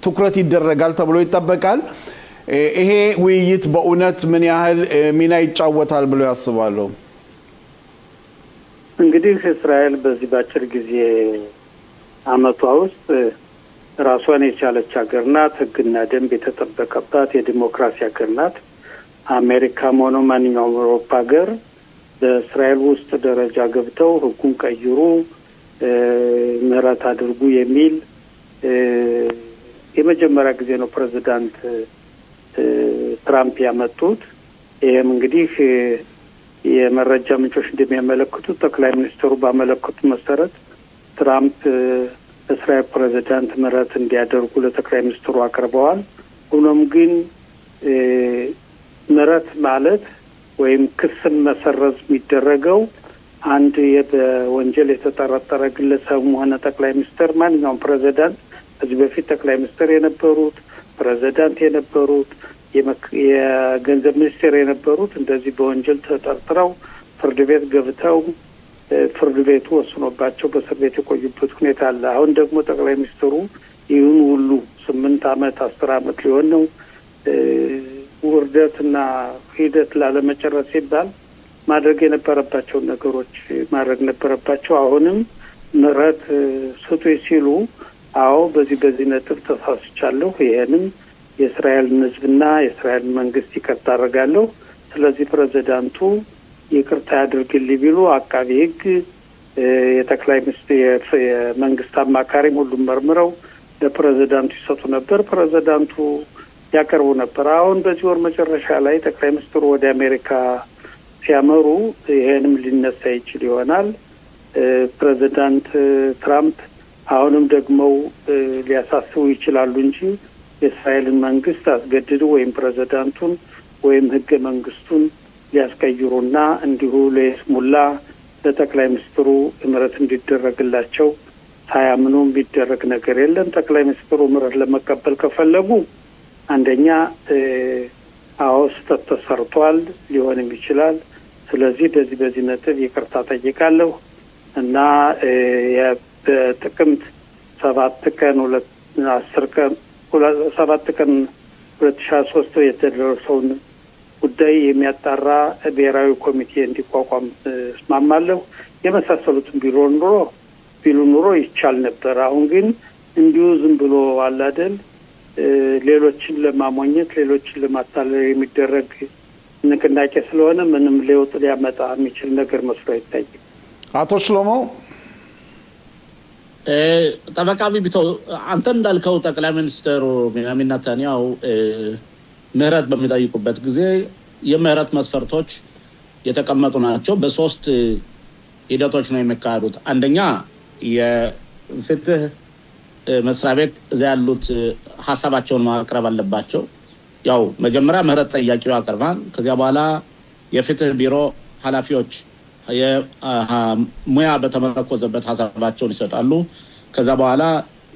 ትኩረት ይደረጋል ተብሎ ይጠበቃል። ይሄ ውይይት በእውነት ምን ያህል ሚና ይጫወታል ብሎ ያስባሉ? እንግዲህ እስራኤል በዚህ ባጭር ጊዜ አመቷ ውስጥ ራሷን የቻለች ሀገር ናት። ህግና ደንብ የተጠበቀባት የዲሞክራሲ ሀገር ናት። አሜሪካም ሆነ ማንኛውም አውሮፓ ሀገር በእስራኤል ውስጥ ደረጃ ገብተው ህጉን ቀይሩ፣ ምህረት አድርጉ የሚል የመጀመሪያ ጊዜ ነው ፕሬዝዳንት ትራምፕ ያመጡት። ይሄም እንግዲህ የመረጃ ምንጮች እንደሚያመለክቱት ጠቅላይ ሚኒስትሩ ባመለከቱት መሰረት ትራምፕ እስራኤል ፕሬዝዳንት ምህረት እንዲያደርጉ ለጠቅላይ ሚኒስትሩ አቅርበዋል። ሆኖም ግን ምህረት ማለት ወይም ክስን መሰረዝ የሚደረገው አንድ በወንጀል የተጠረጠረ ግለሰብ ሆነ ጠቅላይ ሚኒስትር ማንኛውም ፕሬዝዳንት ከዚህ በፊት ጠቅላይ ሚኒስትር የነበሩት ፕሬዝዳንት የነበሩት የገንዘብ ሚኒስቴር የነበሩት እንደዚህ በወንጀል ተጠርጥረው ፍርድ ቤት ገብተው ፍርድ ቤቱ ወስኖባቸው በእስር ቤት የቆዩበት ሁኔታ አለ። አሁን ደግሞ ጠቅላይ ሚኒስትሩ ይህን ሁሉ 8 አመት 10 አመት ሊሆን ነው ውርደትና ሂደት ላለመጨረስ ሲባል ማድረግ የነበረባቸው ነገሮች ማድረግ ነበረባቸው። አሁንም ምህረት ስጡ ሲሉ አዎ በዚህ ነጥብ ተሳስቻለሁ፣ ይሄንም የእስራኤልን ህዝብና የእስራኤል መንግስት ይቅርታ አደርጋለሁ፣ ስለዚህ ፕሬዝዳንቱ ይቅርታ ያድርግልኝ ቢሉ አቃቤ ህግ የጠቅላይ ሚኒስትር የመንግስት አማካሪ ሁሉም መርምረው ለፕሬዝዳንቱ ይሰጡ ነበር፣ ፕሬዝዳንቱ ያቀርቡ ነበር። አሁን በዚህ ወር መጨረሻ ላይ ጠቅላይ ሚኒስትሩ ወደ አሜሪካ ሲያመሩ ይሄንም ሊነሳ ይችል ይሆናል። ፕሬዝዳንት ትራምፕ አሁንም ደግሞ ሊያሳስቡ ይችላሉ እንጂ የእስራኤልን መንግስት አስገድዱ ወይም ፕሬዝዳንቱን ወይም ህገ መንግስቱን ሊያስቀይሩና እንዲሁ ለይስሙላ ለጠቅላይ ሚኒስትሩ ምህረት እንዲደረግላቸው ሳያምኑ ቢደረግ ነገር የለም። ጠቅላይ ሚኒስትሩ ምህረት ለመቀበል ከፈለጉ አንደኛ አዎ ስህተት ተሰርቷል ሊሆንም ይችላል፣ ስለዚህ በዚህ ነጥብ ይቅርታ ጠይቃለሁ እና በጥቅምት 7 ቀን 2023 የተደረሰውን ጉዳይ የሚያጣራ ብሔራዊ ኮሚቴ እንዲቋቋም እስማማለሁ። የመሳሰሉትን ቢሉ ኑሮ ይቻል ነበር። አሁን ግን እንዲሁ ዝም ብሎ አላደል ሌሎችን ለማሞኘት ሌሎችን ለማታለል የሚደረግ ንቅናቄ ስለሆነ ምንም ለውጥ ሊያመጣ የሚችል ነገር መስሎ አይታይም። አቶ ሽሎሞ ጠበቃ ቢቢቶ አንተ እንዳልከው ጠቅላይ ሚኒስትሩ ቤንያሚን ኔታንያሁ ምህረት በሚጠይቁበት ጊዜ የምህረት መስፈርቶች የተቀመጡ ናቸው። በሶስት ሂደቶች ነው የሚካሄዱት። አንደኛ የፍትህ መስሪያ ቤት እዛ ያሉት ሐሳባቸውን ማቅረብ አለባቸው። ያው መጀመሪያ ምህረት ጠያቂው ያቀርባል። ከዚያ በኋላ የፍትህ ቢሮ ኃላፊዎች ሙያ በተመረኮዘበት ሐሳባቸውን ይሰጣሉ። ከዛ በኋላ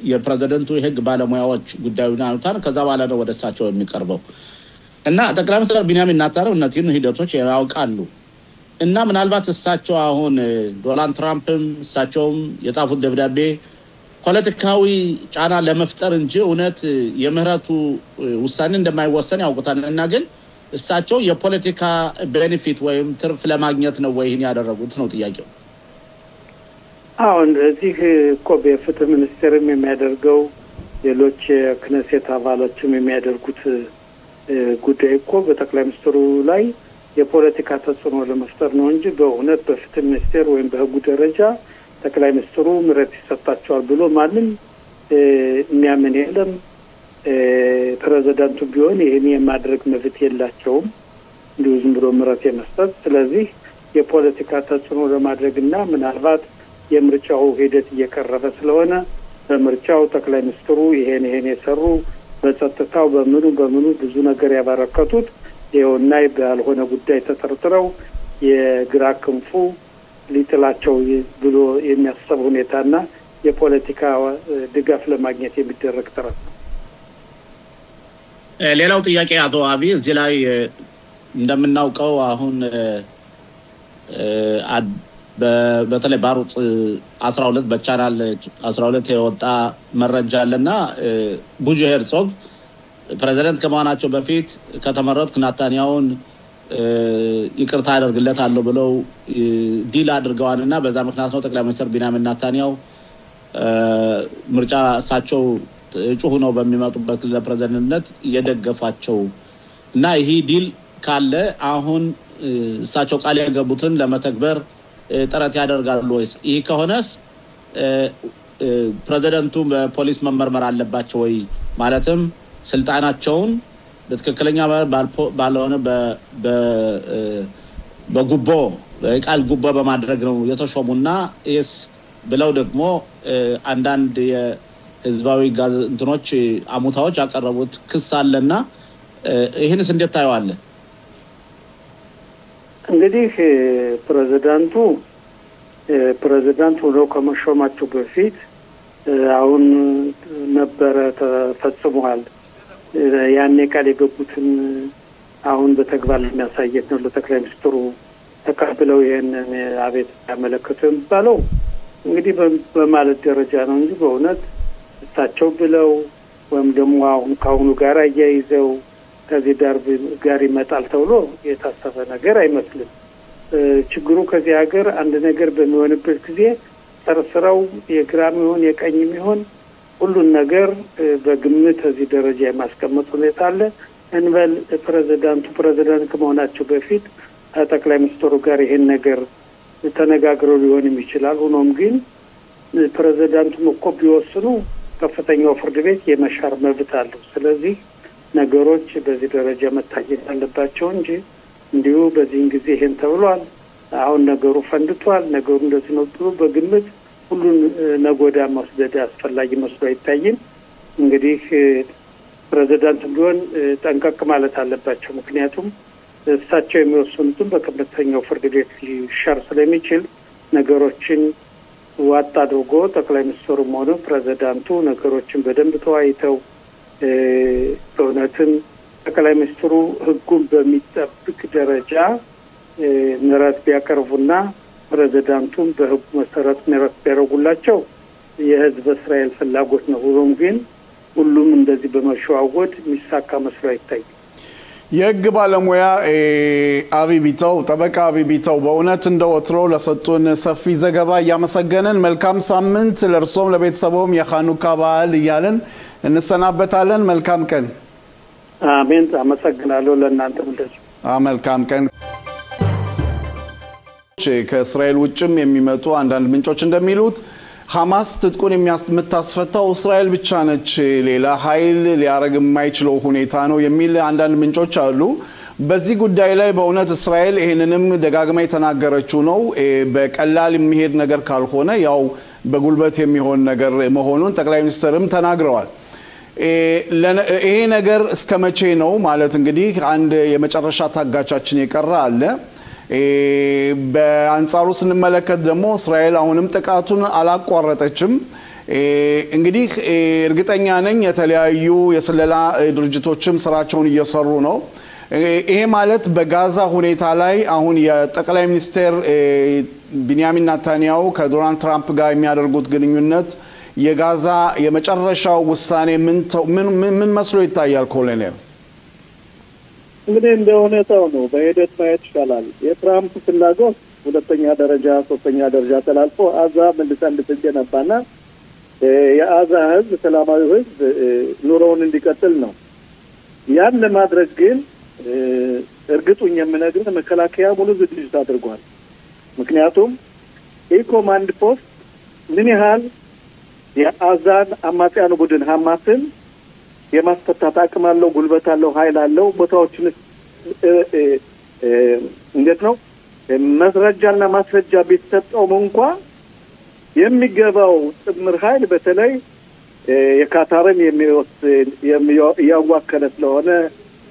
የፕሬዝዳንቱ የህግ ባለሙያዎች ጉዳዩን ያዩታል። ከዛ በኋላ ነው ወደ እሳቸው የሚቀርበው እና ጠቅላይ ሚኒስትር ቤንያሚን ኔታንያሁ እነዚህን ሂደቶች ያውቃሉ እና ምናልባት እሳቸው አሁን ዶናልድ ትራምፕም እሳቸውም የጻፉት ደብዳቤ ፖለቲካዊ ጫና ለመፍጠር እንጂ እውነት የምህረቱ ውሳኔ እንደማይወሰን ያውቁታል እና ግን እሳቸው የፖለቲካ ቤኔፊት ወይም ትርፍ ለማግኘት ነው ወይ ይሄን ያደረጉት ነው ጥያቄው። አሁን እዚህ እኮ በፍትህ ሚኒስቴርም የሚያደርገው ሌሎች ክነሴት አባላትም የሚያደርጉት ጉዳይ እኮ በጠቅላይ ሚኒስትሩ ላይ የፖለቲካ ተጽዕኖ ለመፍጠር ነው እንጂ በእውነት በፍትህ ሚኒስቴር ወይም በህጉ ደረጃ ጠቅላይ ሚኒስትሩ ምህረት ይሰጣቸዋል ብሎ ማንም የሚያምን የለም። ፕሬዝዳንቱ ቢሆን ይሄን የማድረግ መብት የላቸውም እንዲሁ ዝም ብሎ ምህረት የመስጠት። ስለዚህ የፖለቲካ ተጽዕኖ ለማድረግና ምናልባት የምርጫው ሂደት እየቀረበ ስለሆነ በምርጫው ጠቅላይ ሚኒስትሩ ይሄን የሰሩ በጸጥታው በምኑ ብዙ ነገር ያበረከቱት ይኸውና ባልሆነ ጉዳይ ተጠርጥረው የግራ ክንፉ ሊጥላቸው ብሎ የሚያስብ ሁኔታና የፖለቲካ ድጋፍ ለማግኘት የሚደረግ ጥረት ነው። ሌላው ጥያቄ አቶ አቢ እዚህ ላይ እንደምናውቀው አሁን በተለይ ባሩጽ 12 በቻናል 12 የወጣ መረጃ አለና ቡጂ ሄርጾግ ፕሬዝዳንት ከመሆናቸው በፊት ከተመረጡት ናታንያውን ይቅርታ አደርግለታለሁ ብለው ዲል አድርገዋልና በዛ ምክንያት ነው ጠቅላይ ሚኒስትር ቢንያሚን ናታንያው ምርጫ እሳቸው እጩ ሆነው በሚመጡበት ለፕሬዝዳንትነት የደገፋቸው እና ይሄ ዲል ካለ አሁን እሳቸው ቃል ያገቡትን ለመተግበር ጥረት ያደርጋሉ ወይስ ይሄ ከሆነስ ፕሬዝዳንቱ በፖሊስ መመርመር አለባቸው ወይ ማለትም ስልጣናቸውን በትክክለኛ ባልሆነ በጉቦ ቃል ጉቦ በማድረግ ነው የተሾሙና ኤስ ብለው ደግሞ አንዳንድ የህዝባዊ ጋዝ እንትኖች አሙታዎች ያቀረቡት ክስ አለና ይሄንስ እንዴት ታየዋለህ? እንግዲህ ፕሬዝዳንት ሆነው ከመሾማቸው በፊት አሁን ነበረ ተፈጽሟል ያኔ ቃል የገቡትን አሁን በተግባር የሚያሳየት ነው ለጠቅላይ ሚኒስትሩ ተቀብለው ይሄንን አቤት ያመለከቱን ባለው እንግዲህ በማለት ደረጃ ነው እንጂ በእውነት እሳቸው ብለው ወይም ደግሞ አሁን ካሁኑ ጋር አያይዘው ከዚህ ጋር ይመጣል ተብሎ የታሰበ ነገር አይመስልም። ችግሩ ከዚህ ሀገር አንድ ነገር በሚሆንበት ጊዜ ተርስራው የግራም ይሁን የቀኝም ይሁን ሁሉን ነገር በግምት እዚህ ደረጃ የማስቀመጥ ሁኔታ አለ። እንበል ፕሬዝዳንት ከመሆናቸው በፊት ጠቅላይ ሚኒስትሩ ጋር ይሄን ነገር ተነጋግረው ሊሆንም ይችላል። ሆኖም ግን ፕሬዝዳንቱም እኮ ቢወስኑ ከፍተኛው ፍርድ ቤት የመሻር መብት አለው። ስለዚህ ነገሮች በዚህ ደረጃ መታየት አለባቸው እንጂ እንዲሁ በዚህ ጊዜ ይሄን ተብሏል አሁን ነገሩ ፈንድቷል ነገሩ እንደዚህ ነው ብሎ በግምት ሁሉን ነጎዳ ማስደድ አስፈላጊ መስሎ አይታይም። እንግዲህ ፕሬዝዳንት ቢሆን ጠንቀቅ ማለት አለባቸው። ምክንያቱም እሳቸው የሚወስኑትን በከፍተኛው ፍርድ ቤት ሊሻር ስለሚችል ነገሮችን ዋጣ አድርጎ ጠቅላይ ሚኒስትሩም ሆነ ፕሬዝዳንቱ ነገሮችን በደንብ ተወያይተው በእውነትም ጠቅላይ ሚኒስትሩ ህጉን በሚጠብቅ ደረጃ ምሕረት ቢያቀርቡና ፕሬዝዳንቱም በህጉ መሰረት ምሕረት ቢያደርጉላቸው የህዝብ እስራኤል ፍላጎት ነው። ሆኖም ግን ሁሉም እንደዚህ በመሸዋወድ የሚሳካ መስሎ አይታይም። የህግ ባለሙያ አቢቢታው ጠበቃ አቢቢታው በእውነት እንደወትሮ ለሰጡን ሰፊ ዘገባ እያመሰገንን መልካም ሳምንት ለርሶም ለቤተሰቦም የኻኑካ በዓል እያልን እንሰናበታለን። መልካም ቀን። አሜን። አመሰግናለሁ። ለእናንተም እንደዚህ መልካም ቀን። ከእስራኤል ውጭም የሚመጡ አንዳንድ ምንጮች እንደሚሉት ሐማስ ትጥቁን የምታስፈታው እስራኤል ብቻ ነች፣ ሌላ ኃይል ሊያረግ የማይችለው ሁኔታ ነው የሚል አንዳንድ ምንጮች አሉ። በዚህ ጉዳይ ላይ በእውነት እስራኤል ይሄንንም ደጋግማ የተናገረችው ነው። በቀላል የሚሄድ ነገር ካልሆነ ያው በጉልበት የሚሆን ነገር መሆኑን ጠቅላይ ሚኒስትርም ተናግረዋል። ይሄ ነገር እስከመቼ ነው ማለት እንግዲህ አንድ የመጨረሻ ታጋቻችን የቀረ አለ። በአንጻሩ ስንመለከት ደግሞ እስራኤል አሁንም ጥቃቱን አላቋረጠችም። እንግዲህ እርግጠኛ ነኝ የተለያዩ የስለላ ድርጅቶችም ስራቸውን እየሰሩ ነው። ይሄ ማለት በጋዛ ሁኔታ ላይ አሁን የጠቅላይ ሚኒስትር ቢንያሚን ናታንያሁ ከዶናልድ ትራምፕ ጋር የሚያደርጉት ግንኙነት የጋዛ የመጨረሻው ውሳኔ ምን መስሎ ይታያል ኮሎኔል? እንግዲህ እንደ ሁኔታው ነው በሂደት ማየት ይቻላል። የትራምፕ ፍላጎት ሁለተኛ ደረጃ ሶስተኛ ደረጃ ተላልፎ አዛ መልሰን እንድትገነባና የአዛ ህዝብ ሰላማዊ ህዝብ ኑሮውን እንዲቀጥል ነው። ያን ለማድረግ ግን እርግጡን የምነግርህ መከላከያ ሙሉ ዝግጅት አድርጓል። ምክንያቱም የኮማንድ ፖስት ምን ያህል የአዛን አማጽያን ቡድን ሐማስን የማስፈታት አቅም አለው፣ ጉልበት አለው፣ ኃይል አለው። ቦታዎችን እንዴት ነው መስረጃና ማስረጃ ቢሰጠውም እንኳን የሚገባው ጥምር ኃይል በተለይ የካታርን ያዋከለ ስለሆነ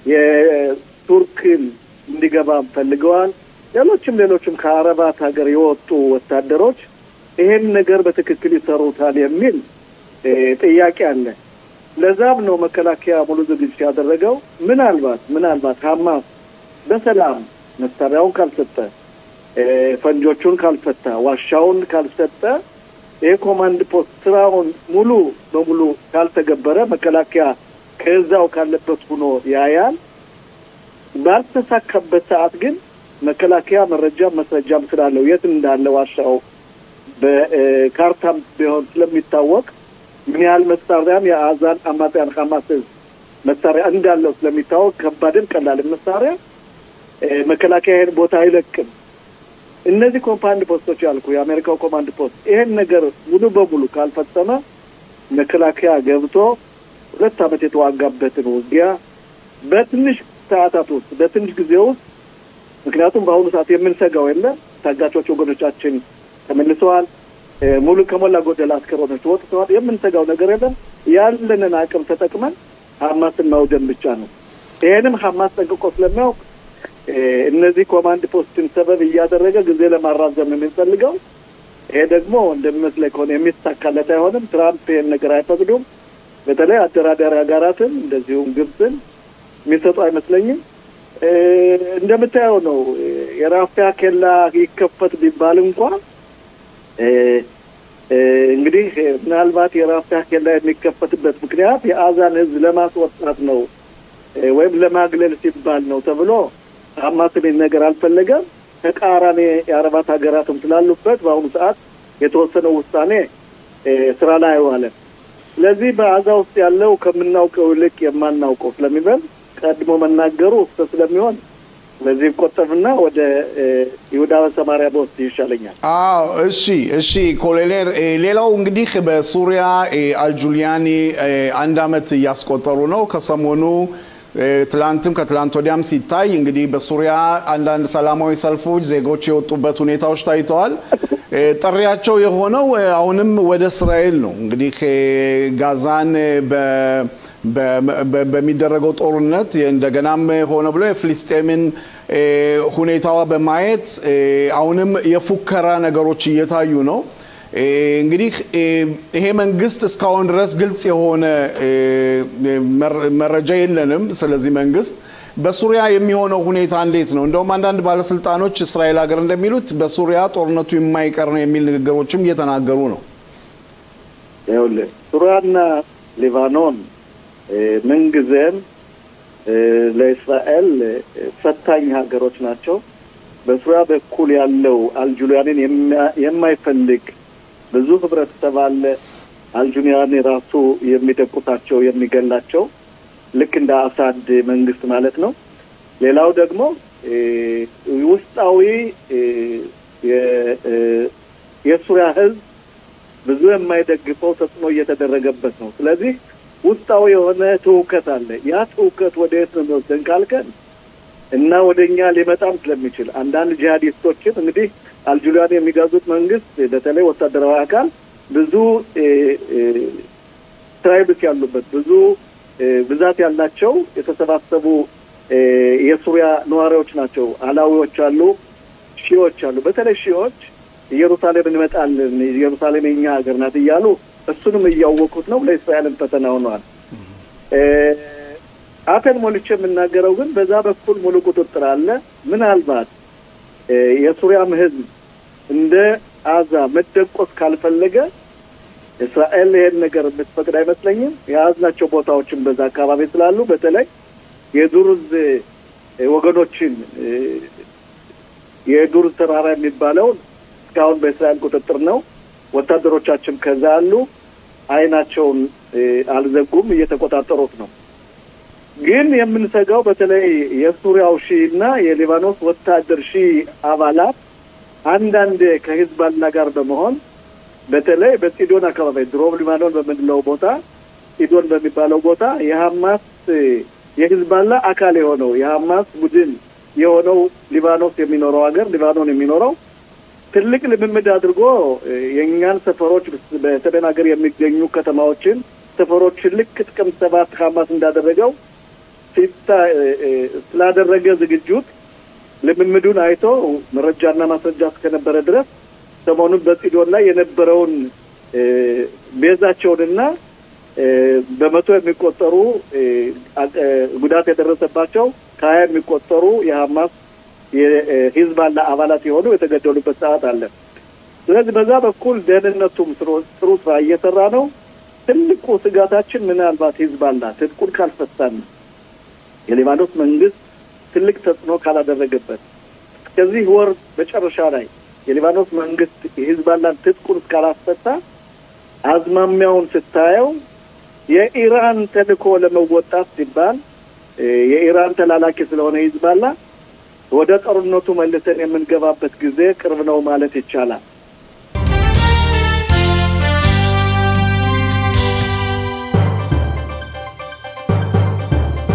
የቱርክን እንዲገባ ፈልገዋል። ሌሎችም ከአረባት ሀገር የወጡ ወታደሮች ይሄን ነገር በትክክል ይሰሩታል የሚል ጥያቄ አለ። ለዛም ነው መከላከያ ሙሉ ዝግጅት ያደረገው። ምናልባት ሐማስ በሰላም መሳሪያውን ካልሰጠ ፈንጆቹን ካልፈታ ዋሻውን ካልሰጠ የኮማንድ ፖስት ስራውን ሙሉ በሙሉ ካልተገበረ መከላከያ ከዛው ካለበት ሆኖ ያያል ባልተሳካበት ሰዓት ግን መከላከያ መረጃ መስረጃም ስላለው የት እንዳለ ዋሻው በካርታም ቢሆን ስለሚታወቅ ምን ያህል መሳሪያም የአዛን አማጽያን ሐማስ መሳሪያ እንዳለው ስለሚታወቅ ከባድም ቀላል መሳሪያ መከላከያን ቦታ አይለቅም እነዚህ ኮማንድ ፖስቶች ያልኩ የአሜሪካው ኮማንድ ፖስት ይሄን ነገር ሙሉ በሙሉ ካልፈጸመ መከላከያ ገብቶ 2 አመት የተዋጋበትን ውጊያ በትንሽ ሰዓታት ውስጥ በትንሽ ጊዜ ውስጥ ምክንያቱም በአሁኑ ሰዓት የምንሰጋው የለም ታጋቾች ወገኖቻችን ተመልሰዋል ሙሉ ከሞላ ጎደል አስከሮች ወጥተዋል የምንሰጋው ነገር የለም ያለንን አቅም ተጠቅመን ሐማስን ማውደም ብቻ ነው ይሄንም ሐማስ ጠንቅቆ ስለሚያውቅ እነዚህ ኮማንድ ፖስትን ሰበብ እያደረገ ጊዜ ለማራዘም የሚፈልገው ይሄ ደግሞ እንደሚመስለኝ ከሆነ የሚሳካለት አይሆንም ትራምፕ ይሄን ነገር አይፈቅዱም በተለይ አደራዳሪ ሀገራትን እንደዚሁም ግብፅን የሚሰጡ አይመስለኝም እንደምታየው ነው የራፊያ ኬላ ይከፈት ቢባል እንኳን እንግዲህ ምናልባት የራፊያ ኬላ የሚከፈትበት ምክንያት የአዛን ህዝብ ለማስወጣት ነው ወይም ለማግለል ሲባል ነው ተብሎ ሐማስን ነገር አልፈለገም ተቃራኒ የአረባት ሀገራትም ስላሉበት በአሁኑ ሰዓት የተወሰነው ውሳኔ ስራ ላይ ዋለ ስለዚህ በአዛ ውስጥ ያለው ከምናውቀው ልክ የማናውቀው ስለሚበል ቀድሞ መናገሩ ስለሚሆን ለዚህ ቆጠብና ወደ ይሁዳ ሰማሪያ ቦስ ይሻለኛል እሺ ኮሎኔል ሌላው እንግዲህ በሱሪያ አልጁሊያኒ 1 አመት ያስቆጠሩ ነው ከሰሞኑ ትላንትም ከትላንት ወዲያም ሲታይ እንግዲህ በሱሪያ አንዳንድ ሰላማዊ ሰልፎች ዜጎች የወጡበት ሁኔታዎች ታይተዋል ጥሪያቸው የሆነው አሁንም ወደ እስራኤል ነው እንግዲህ ጋዛን በሚደረገው ጦርነት እንደገናም ሆነ ብሎ የፍልስጤምን ሁኔታዋ በማየት አሁንም የፉከራ ነገሮች እየታዩ ነው እንግዲህ ይሄ መንግስት እስካሁን ድረስ ግልጽ የሆነ መረጃ የለንም ስለዚህ መንግስት በሱሪያ የሚሆነው ሁኔታ እንዴት ነው እንደውም አንዳንድ ባለስልጣኖች እስራኤል ሀገር እንደሚሉት በሱሪያ ጦርነቱ የማይቀር ነው የሚል ንግግሮችም እየተናገሩ ነው ሱሪያና ሊባኖን መንግዘን ለእስራኤል ፈታኝ ሀገሮች ናቸው በሱሪያ በኩል ያለው አልጁሊያንን የማይፈልግ ብዙ ህብረተሰብ አለ አልጁሊያን ራሱ የሚደቁታቸው የሚገላቸው ልክ እንደ አሳድ መንግስት ማለት ነው ሌላው ደግሞ ውስጣዊ የሱሪያ ህዝብ ብዙ የማይደግፈው ተጽዕኖ እየተደረገበት ነው ስለዚህ ውስጣዊ የሆነ ትውከት አለ ያ ትውከት ወዴት ነው የሚወስደን ካልከን እና ወደኛ ሊመጣም ስለሚችል አንዳንድ ጂሃዲስቶችን እንግዲህ አልጁሊያን የሚጋዙት መንግስት በተለይ ወታደራዊ አካል ብዙ ትራይብስ ያሉበት ብዙ ብዛት ያላቸው የተሰባሰቡ የሱሪያ ነዋሪዎች ናቸው አላዊዎች አሉ ሺዎች አሉ በተለይ ሺዎች ኢየሩሳሌም እንመጣለን ኢየሩሳሌም የኛ ሀገር ናት እያሉ እሱንም እያወቁት ነው ለእስራኤልም ፈተና ሆኗል አፈን ሞልቼ የምናገረው ግን በዛ በኩል ሙሉ ቁጥጥር አለ ምናልባት የሱሪያ ህዝብ እንደ አዛ መደቆስ ካልፈለገ እስራኤል ይሄን ነገር የምትፈቅድ አይመስለኝም ያዝናቸው ቦታዎችን በዛ አካባቢ ስላሉ በተለይ የዱርዝ ወገኖችን የዱርዝ ተራራ የሚባለው እስካሁን በእስራኤል ቁጥጥር ነው ወታደሮቻችን ከዛ አሉ አይናቸውን አልዘጉም እየተቆጣጠሩት ነው ግን የምንሰጋው በተለይ የሱሪያው ሺና የሊባኖስ ወታደር ሺ አባላት አንዳንድ ከሂዝባላ ጋር በመሆን በተለይ በሲዶን አካባቢ ድሮብ ሊባኖን በመድለው ቦታ ሲዶን በሚባለው ቦታ የሐማስ የሂዝባላ አካል የሆነው የሐማስ ቡድን የሆነው ሊባኖስ የሚኖረው ሀገር ሊባኖን የሚኖረው ትልቅ ልምምድ አድርጎ የኛን ሰፈሮች በሰሜን ሀገር የሚገኙ ከተማዎችን ሰፈሮችን ልክ ጥቅምት 7 ሐማስ እንዳደረገው ስላደረገ ዝግጁት ልምምዱን አይቶ መረጃና ማስረጃ እስከነበረ ድረስ ሰሞኑን በሲዶን ላይ የነበረውን ቤዛቸውንና በመቶ የሚቆጠሩ ጉዳት የደረሰባቸው ከ20 የሚቆጠሩ የሐማስ የሂዝባላ አባላት የሆኑ የተገደሉበት ሰዓት አለ። ስለዚህ በዛ በኩል ደህንነቱም ጥሩ ስራ እየሰራ ነው። ትልቁ ስጋታችን ምናልባት ሂዝባላ ትጥቁን ካልፈታን የሊባኖስ መንግስት ትልቅ ተጽዕኖ ካላደረገበት ከዚህ ወር መጨረሻ ላይ የሊባኖስ መንግስት የሂዝባላን ትጥቁን ካላፈታ አዝማሚያውን ስታየው የኢራን ተልዕኮ ለመወጣት ሲባል የኢራን ተላላኪ ስለሆነ ሂዝባላ ወደ ጦርነቱ መልሰን የምንገባበት ጊዜ ቅርብ ነው ማለት ይቻላል።